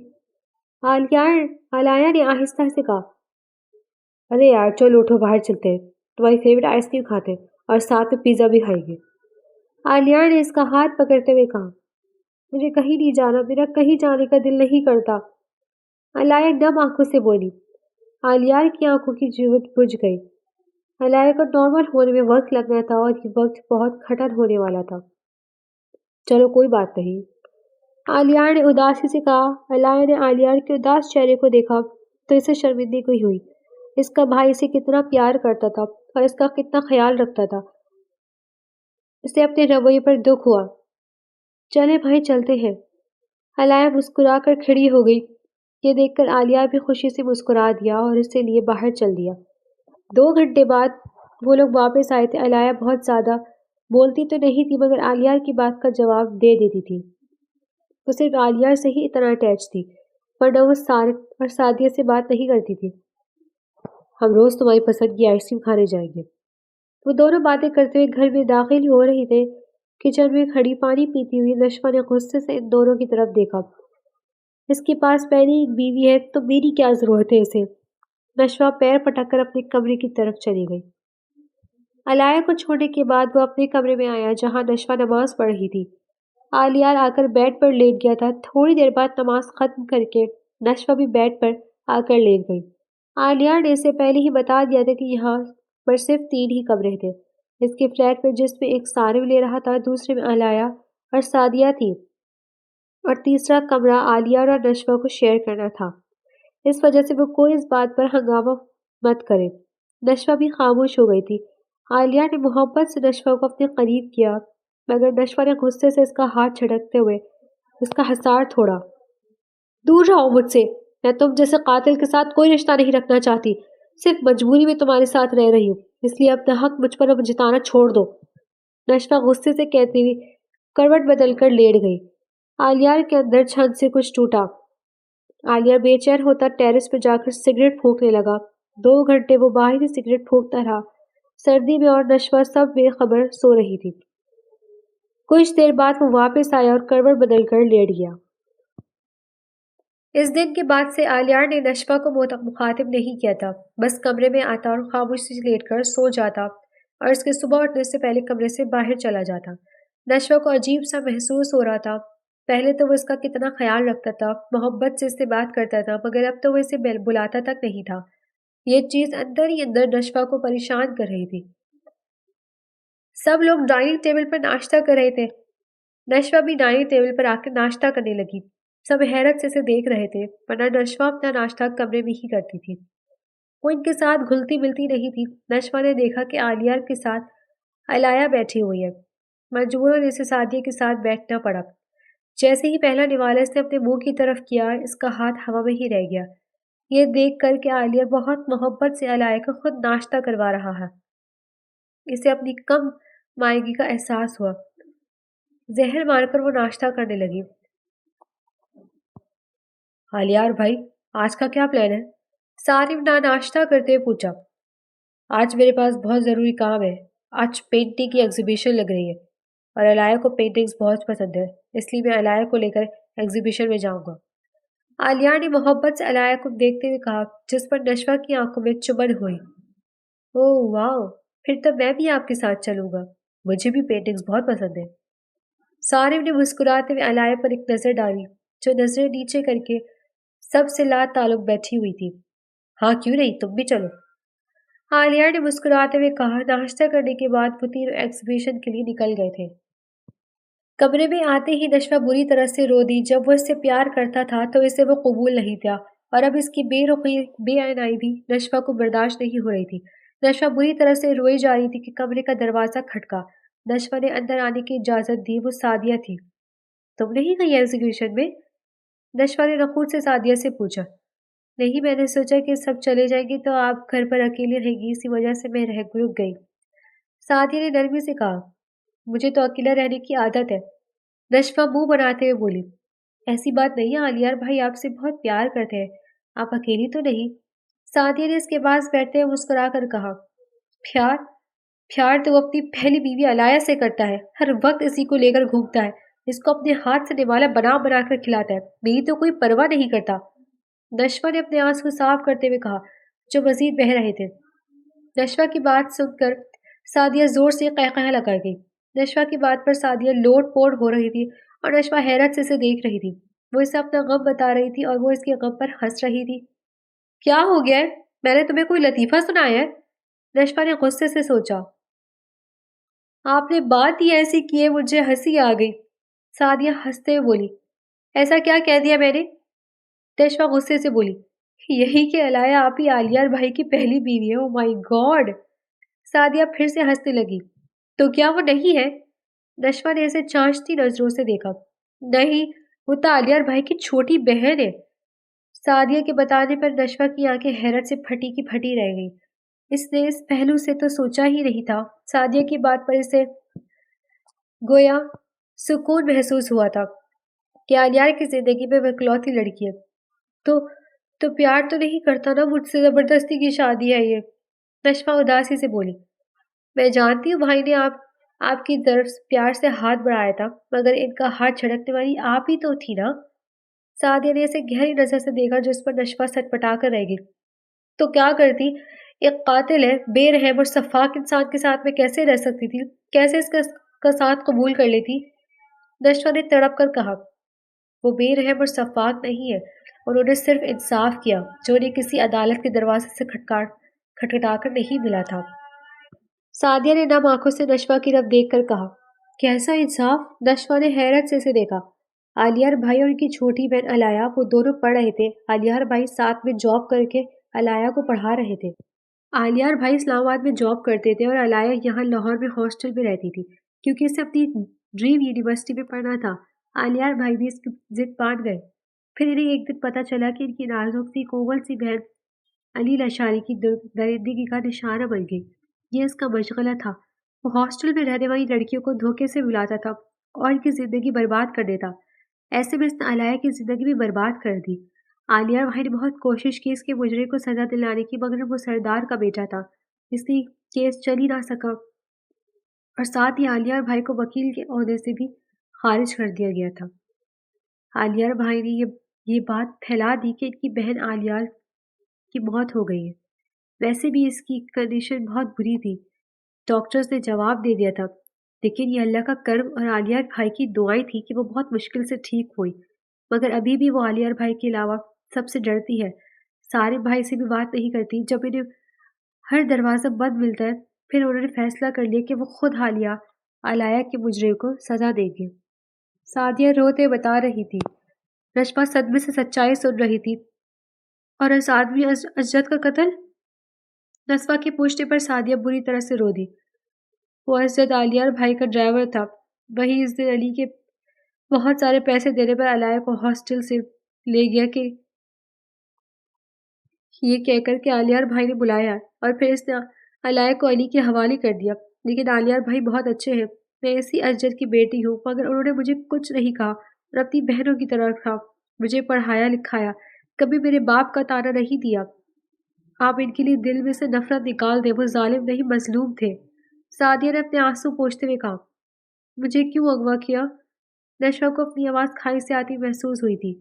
A: علایا نے آہستہ سے کہا۔ ارے یار چلو اٹھو باہر چلتے ہیں، تمہاری فیوریٹ آئس کریم کھاتے ہیں اور ساتھ میں پیزا بھی کھائیں گے۔ آلیار نے اس کا ہاتھ پکڑتے ہوئے کہا۔ مجھے کہیں نہیں جانا، میرا کہیں جانے کا دل نہیں کرتا، علایا نم آنکھوں سے بولی۔ آلیار کی آنکھوں کی جوت بجھ گئی۔ علایا کو نارمل ہونے میں وقت لگنا تھا اور یہ وقت بہت کھٹن ہونے والا تھا۔ چلو کوئی بات نہیں، آلیار نے اداسی سے کہا۔ علایا نے آلیار کے اداس چہرے کو دیکھا تو اسے شرمندگی ہوئی۔ اس کا بھائی اسے کتنا پیار کرتا تھا اور اس کا کتنا خیال رکھتا تھا۔ اسے اپنے رویے پر دکھ ہوا۔ چلے بھائی چلتے ہیں۔ علایا مسکرا کر کھڑی ہو گئی۔ یہ دیکھ کر آلیار بھی خوشی سے مسکرا دیا اور اسے لیے باہر چل دیا۔ 2 گھنٹے بعد وہ لوگ واپس آئے تھے۔ علایا بہت زیادہ بولتی تو نہیں تھی مگر آلیار کی بات کا جواب دے دیتی تھی۔ وہ صرف آلیار سے ہی اتنا اٹیچ تھی، ورنہ وہ سارق اور سعدیہ سے بات نہیں کرتی تھی۔ ہم روز تمہاری پسند کی آئس کریم کھانے جائیں گے۔ وہ دونوں باتیں کرتے ہوئے گھر میں داخل ہو رہے تھے۔ کچن میں کھڑی پانی پیتی ہوئی نشوہ نے غصے سے ان دونوں کی طرف دیکھا۔ اس کے پاس پہلے ایک بیوی ہے تو میری کیا ضرورت ہے اسے؟ نشوہ پیر پٹک کر اپنے کمرے کی طرف چلی گئی۔ علایا کو چھوڑنے کے بعد وہ اپنے کمرے میں آیا جہاں نشوہ نماز پڑھ رہی تھی۔ آلیار آ کر بیڈ پر لیٹ گیا تھا۔ تھوڑی دیر بعد نماز ختم کر کے نشوہ بھی بیڈ پر آ کر لیٹ گئی۔ آلیار نے اسے پہلے ہی بتا دیا تھا کہ یہاں پر صرف 3 ہی کمرے تھے اس کے فلیٹ میں، جس میں ایک صارف لے رہا تھا، دوسرے میں علایا اور سعدیہ تھی اور تیسرا کمرہ آلیار اور نشوہ کو شیئر کرنا تھا۔ اس وجہ سے وہ کوئی اس بات پر ہنگامہ مت کرے۔ نشوہ بھی خاموش ہو گئی تھی۔ آلیار نے محبت سے نشوہ کو اپنے قریب کیا مگر نشوہ نے غصے سے اس کا ہاتھ جھٹکتے ہوئے اس کا حصار چھوڑا۔ دور رہو مجھ سے، میں تم جیسے قاتل کے ساتھ کوئی رشتہ نہیں رکھنا چاہتی، صرف مجبوری میں تمہارے ساتھ رہ رہی ہوں، اس لیے اپنا حق مجھ پر اب جتانا چھوڑ دو، نشوہ غصے سے کہتی ہوئی کروٹ بدل کر لیٹ گئی۔ آلیار کے اندر چھن سے کچھ ٹوٹا۔ آلیار بے چین ہوتا ٹیرس پہ جا کر سگریٹ پھونکنے لگا۔ 2 گھنٹے وہ باہر ہی سگریٹ پھونکتا رہا، سردی میں، اور نشوہ سب بے خبر سو رہی تھی۔ کچھ دیر بعد وہ واپس آیا اور کروٹ بدل کر لیٹ گیا۔ اس دن کے بعد سے آلیار نے نشوہ کو مخاطب نہیں کیا تھا، بس کمرے میں آتا اور خاموشی سے لیٹ کر سو جاتا اور اس کے صبح اٹھنے سے پہلے کمرے سے باہر چلا جاتا۔ نشوہ کو عجیب سا محسوس ہو رہا تھا۔ پہلے تو وہ اس کا کتنا خیال رکھتا تھا، محبت سے اس سے بات کرتا تھا، مگر اب تو وہ اسے بلاتا تک نہیں تھا۔ یہ چیز اندر ہی اندر نشوہ کو پریشان کر رہی تھی۔ سب لوگ ڈائننگ ٹیبل پر ناشتہ کر رہے تھے۔ نشوہ بھی ڈائننگ ٹیبل پر آ کر ناشتہ کرنے لگی۔ سب حیرت سے اسے دیکھ رہے تھے، ورنہ نشوہ اپنا ناشتہ کمرے میں ہی کرتی تھی، وہ ان کے ساتھ گھلتی ملتی نہیں تھی۔ نشوہ نے دیکھا کہ آلیار کے ساتھ علایا بیٹھی ہوئی ہے، مجبوراً اسے سعدیہ کے ساتھ بیٹھنا پڑا۔ جیسے ہی پہلا نوالا اس نے اپنے منہ کی طرف کیا، اس کا ہاتھ ہوا میں ہی رہ گیا۔ یہ دیکھ کر کہ آلیار بہت محبت سے علایا کو خود ناشتہ کروا رہا ہے، اسے اپنی کم مائگی کا احساس ہوا۔ زہر مار کر وہ ناشتہ کرنے لگی۔ آلیار بھائی، آج کا کیا پلان ہے؟ صارف ناشتہ کرتے ہوئے پوچھا۔ آج میرے پاس بہت ضروری کام ہے، آج پینٹنگ کی ایگزیبیشن لگ رہی ہے اور علایا کو پینٹنگز بہت پسند ہے، اس لیے میں علایا کو لے کر ایگزیبیشن میں جاؤں گا۔ آلیار نے محبت سے علایا کو دیکھتے ہوئے کہا، جس پر نشوہ کی آنکھوں میں چمن ہوئی۔ اوہ واو، پھر تو میں بھی آپ کے ساتھ چلوں گا، مجھے بھی پینٹنگز بہت پسند ہے۔ صارف نے مسکراتے ہوئے علایا پر ایک نظر ڈالی جو نظریں نیچے کر کے سب سے لا تعلق بیٹھی ہوئی تھی۔ ہاں کیوں نہیں، تم بھی چلو، آلیار نے مسکراتے ہوئے کہا۔ ناشتہ کرنے کے بعد وہ تینوں ایگزیبیشن کے لیے نکل گئے تھے۔ کمرے میں آتے ہی نشوہ بری طرح سے رو دی۔ جب وہ اس سے پیار کرتا تھا تو اسے وہ قبول نہیں تھا، اور اب اس کی بے رخی، بے عنائی بھی نشوہ کو برداشت نہیں ہو رہی تھی۔ نشوہ بری طرح سے روئی جا رہی تھی کہ کمرے کا دروازہ کھٹکا۔ نشوہ نے اندر آنے کی اجازت دی۔ وہ سعدیہ تھی۔ تم نہیں گئی ایگزیبیشن میں؟ نشوہ نے نخوت سے سعدیہ سے پوچھا۔ نہیں، میں نے سوچا کہ سب چلے جائیں گے تو آپ گھر پر اکیلے رہیں گی، اسی وجہ سے میں رک گئی، سعدیہ نے نرمی سے کہا۔ مجھے تو اکیلا رہنے کی عادت ہے، نشوہ منہ بناتے ہوئے بولی۔ ایسی بات نہیں ہے، علیار بھائی آپ سے بہت پیار کرتے ہیں، آپ اکیلی تو نہیں؟ سعدیہ نے اس کے پاس بیٹھتے ہوئے مسکرا کر کہا۔ پیار؟ پیار تو وہ اپنی پہلی بیوی علایا سے کرتا ہے، ہر وقت اسی کو لے کر گھومتا ہے، اس کو اپنے ہاتھ سے نوالا بنا بنا کر کھلاتا ہے، میری تو کوئی پرواہ نہیں کرتا۔ نشوہ نے اپنے آنسو صاف کرتے ہوئے کہا، جو مزید بہہ رہے تھے۔ نشوہ کی بات سن کر سعدیہ زور سے قہقہہ لگا گئی۔ نشوہ کی بات پر سعدیہ لوٹ پوٹ ہو رہی تھی اور نشوہ حیرت سے اسے دیکھ رہی تھی۔ وہ اسے اپنا غم بتا رہی تھی اور وہ اس کے غم پر ہنس رہی تھی۔ کیا ہو گیا ہے؟ میں نے تمہیں کوئی لطیفہ سنایا ہے؟ نشوہ نے غصے سے سوچا۔ آپ نے بات ہی ایسی کی ہے مجھے ہنسی آ گئی۔ سعدیہ ہنستے ہوئے بولی، ایسا کیا کہہ دیا میں نے؟ نشوہ غصے سے بولی، یہی کہ علایا آپ ہی عالیار بھائی کی پہلی بیوی ہے۔ او مائی گاڈ! سعدیہ پھر سے ہنسنے لگی۔ تو کیا وہ نہیں ہے؟ نشوہ نے اسے چانچتی نظروں سے دیکھا۔ نہیں، وہ تو عالیار بھائی کی چھوٹی بہن ہے۔ سعدیہ کے بتانے پر نشوہ کی آنکھیں حیرت سے پھٹی کی پھٹی رہ گئی۔ اس نے اس پہلو سے تو سوچا ہی نہیں تھا۔ سعدیہ کی بات پر اسے گویا سکون محسوس ہوا تھا کہ عالیار کی زندگی میں وہ اکلوتی لڑکی ہے۔ تو تو پیار تو نہیں کرتا نا مجھ سے؟ زبردستی کی شادی ہے یہ؟ نشوہ اداسی سے بولی۔ میں جانتی ہوں بھائی نے آپ کی طرف پیار سے ہاتھ بڑھایا تھا، مگر ان کا ہاتھ جھڑکنے والی آپ ہی تو تھی نا؟ سعدیہ نے اسے گہری نظر سے دیکھا جس پر نشوہ سٹ پٹا کر رہ گئی۔ تو کیا کرتی؟ ایک قاتل ہے، بے رحم اور شفاق انسان کے ساتھ میں کیسے رہ سکتی تھی؟ کیسے اس کا ساتھ قبول کر لیتی؟ نشوہ نے تڑپ کر کہا، وہ بے رحم اور شفاق نہیں ہے، انہوں نے صرف انصاف کیا جو انہیں کسی عدالت کے دروازے سے کھٹکھٹا کر نہیں ملا تھا۔ سعدیہ نے نم آنکھوں سے نشوہ کی طرف دیکھ کر کہا، کیسا انصاف؟ نشوہ نے حیرت سے اسے دیکھا۔ عالیار بھائی اور ان کی چھوٹی بہن علایا وہ دونوں پڑھ رہے تھے۔ عالیار بھائی ساتھ میں جاب کر کے علایا کو پڑھا رہے تھے۔ عالیار بھائی اسلام آباد میں جاب کرتے تھے اور علایا یہاں لاہور میں ہاسٹل میں رہتی تھی کیونکہ اسے اپنی ڈریم یونیورسٹی میں پڑھنا تھا۔ عالیار بھائی بھی اس کی ضد مان گئے۔ پھر انہیں ایک دن پتہ چلا کہ ان کی نازک سی کومل سی بہن علی لاشاری کی درندگی کا نشانہ بن گئی۔ یہ اس کا مشغلہ تھا۔ وہ ہاسٹل میں رہنے والی لڑکیوں کو دھوکے سے بلاتا تھا اور ان کی زندگی برباد کر دیتا۔ ایسے میں اس نے علایا کی زندگی بھی برباد کر دی۔ عالیار بھائی نے بہت کوشش کی اس کے مجرم کو سزا دلانے کی، مگر وہ سردار کا بیٹا تھا، اس لیے کیس چل ہی نہ سکا اور ساتھ ہی عالیار بھائی کو وکیل کے عہدے سے بھی خارج کر دیا گیا تھا۔ عالیار بھائی نے یہ بات پھیلا دی کہ ان کی بہن عالیار کی موت ہو گئی ہے۔ ویسے بھی اس کی کنڈیشن بہت بری تھی، ڈاکٹرز نے جواب دے دیا تھا، لیکن یہ اللہ کا کرم اور عالیار بھائی کی دعائیں تھی کہ وہ بہت مشکل سے ٹھیک ہوئی، مگر ابھی بھی وہ عالیار بھائی کے علاوہ سب سے ڈرتی ہے۔ سارے بھائی سے بھی بات نہیں کرتی۔ جب انہیں ہر دروازہ بند ملتا ہے، پھر انہوں نے فیصلہ کر لیا کہ وہ خود علایا کے مجرم کو سزا دیں گے۔ سعدیہ روتے بتا رہی تھی۔ نشوہ صدمے سے سچائی سن رہی تھی۔ اور اس آدمی اسجد کا قتل؟ نشوہ کے پوچھنے پر سعدیہ بری طرح سے رو دی۔ وہ اسجد عالیار بھائی کا ڈرائیور تھا، وہی اس دن علی کے بہت سارے پیسے دینے پر علایا کو ہاسٹل سے لے گیا کہ یہ کہہ کر کہ عالیار بھائی نے بلایا اور پھر اس نے علایا کو علی کے حوالے کر دیا۔ لیکن عالیار بھائی بہت اچھے ہیں، میں اسی اسجد کی بیٹی ہوں، مگر انہوں نے مجھے کچھ نہیں کہا اور اپنی بہنوں کی طرح رکھا، مجھے پڑھایا لکھایا، کبھی میرے باپ کا طعنہ نہیں دیا۔ آپ ان کے لیے دل میں سے نفرت نکال دیں، وہ ظالم نہیں مظلوم تھے۔ سعدیہ نے اپنے آنسو پوچھتے ہوئے کہا، مجھے کیوں اغوا کیا؟ نشوہ کو اپنی آواز کھائی سے آتی محسوس ہوئی تھی۔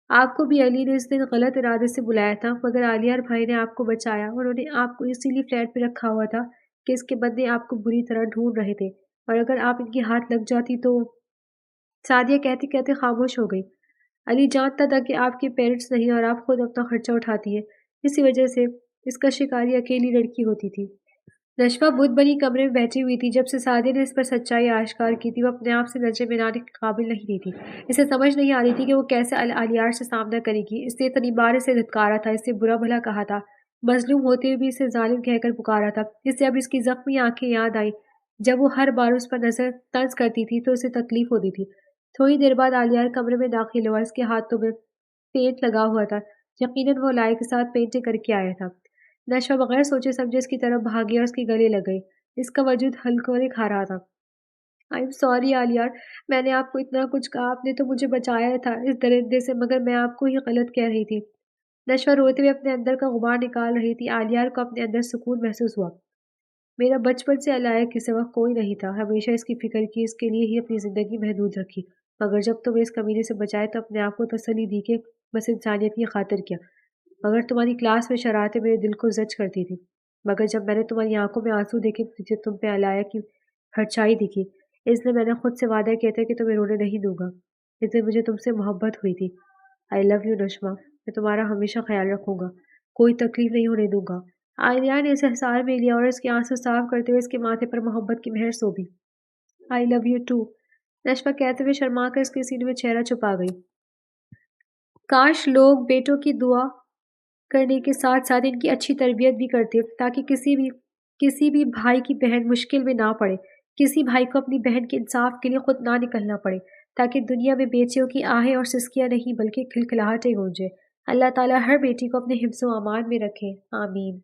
A: آپ کو بھی علی نے اس دن غلط ارادے سے بلایا تھا، مگر عالیار بھائی نے آپ کو بچایا۔ انہوں نے آپ کو اسی لیے فلیٹ پہ رکھا ہوا تھا کہ اس کے بندے آپ کو بری طرح ڈھونڈ رہے تھے، اور اگر آپ ان کے ہاتھ لگ جاتی تو… سعدیہ کہتے کہتے خاموش ہو گئی۔ علی جانتا تھا کہ آپ کے پیرنٹس نہیں اور آپ خود اپنا خرچہ اٹھاتی ہے، اسی وجہ سے اس کا شکاری اکیلی لڑکی ہوتی تھی۔ نشوہ بت بنی کمرے میں بیٹھی ہوئی تھی۔ جب سے سعدیہ نے اس پر سچائی آشکار کی تھی، وہ اپنے آپ سے نظریں ملانے کے قابل نہیں رہی تھی۔ اسے سمجھ نہیں آ رہی تھی کہ وہ کیسے عالیار سے سامنا کرے گی۔ اس نے اتنی بار اسے دھتکارا تھا، اسے برا بھلا کہا تھا، مظلوم ہوتے ہوئے بھی اسے ظالم کہہ کر پکارا تھا۔ اسے اب اس کی زخمی آنکھیں یاد آئیں۔ جب وہ ہر بار اس پر نظر طنز کرتی تھی تو اسے تکلیف ہوتی تھی۔ تھوڑی دیر بعد عالیار کمرے میں داخل ہوا۔ اس کے ہاتھوں میں پینٹ لگا ہوا تھا، یقیناً وہ علایا کے ساتھ پینٹنگ کر کے آیا تھا۔ نشوہ بغیر سوچے سمجھے اس کی طرف بھاگی اور اس کے گلے لگ گئی۔ اس کا وجود ہلکورے کھا رہا تھا۔ آئی ایم سوری عالیار، میں نے آپ کو اتنا کچھ کہا، آپ نے تو مجھے بچایا تھا اس درندے سے، مگر میں آپ کو ہی غلط کہہ رہی تھی۔ نشوہ روتے ہوئے اپنے اندر کا غبار نکال رہی تھی۔ عالیار کو اپنے اندر سکون محسوس ہوا۔ میرا بچپن سے علایا کے سوا کوئی نہیں تھا، ہمیشہ اس کی فکر کی، اس کے لیے ہی اپنی زندگی محدود رکھی، مگر جب تمہیں اس کمینے سے بچائے تو اپنے آپ کو تسلی دی کہ بس انسانیت کی خاطر کیا۔ مگر تمہاری کلاس میں شرارتیں میرے دل کو زج کرتی تھی، مگر جب میں نے تمہاری آنکھوں میں آنسو دیکھے مجھے تم پہ علایا کی ہرچائی دکھی، اس لیے میں نے خود سے وعدہ کیا تھا کہ تمہیں رونے نہیں دوں گا، اس لیے مجھے تم سے محبت ہوئی تھی۔ آئی لو یو نشمہ، میں تمہارا ہمیشہ خیال رکھوں گا، کوئی تکلیف نہیں ہونے دوں گا۔ عالیہ نے اسے حصار میں لیا اور اس کے آنسو صاف کرتے ہوئے اس کے ماتھے پر محبت کی مہر سونپی۔ آئی لو یو ٹو، نشمہ کہتے ہوئے شرما کر اس کے سینے میں چہرہ چھپا گئی۔ کاش لوگ بیٹوں کی دعا کرنے کے ساتھ ساتھ ان کی اچھی تربیت بھی کرتے تاکہ کسی بھی بھائی کی بہن مشکل میں نہ پڑے، کسی بھائی کو اپنی بہن کے انصاف کے لیے خود نہ نکلنا پڑے، تاکہ دنیا میں بیٹیوں کی آہیں اور سسکیاں نہیں بلکہ کھلکھلاہٹیں گونجے۔ اللہ تعالیٰ ہر بیٹی کو اپنے حفظ و امان میں رکھے، آمین۔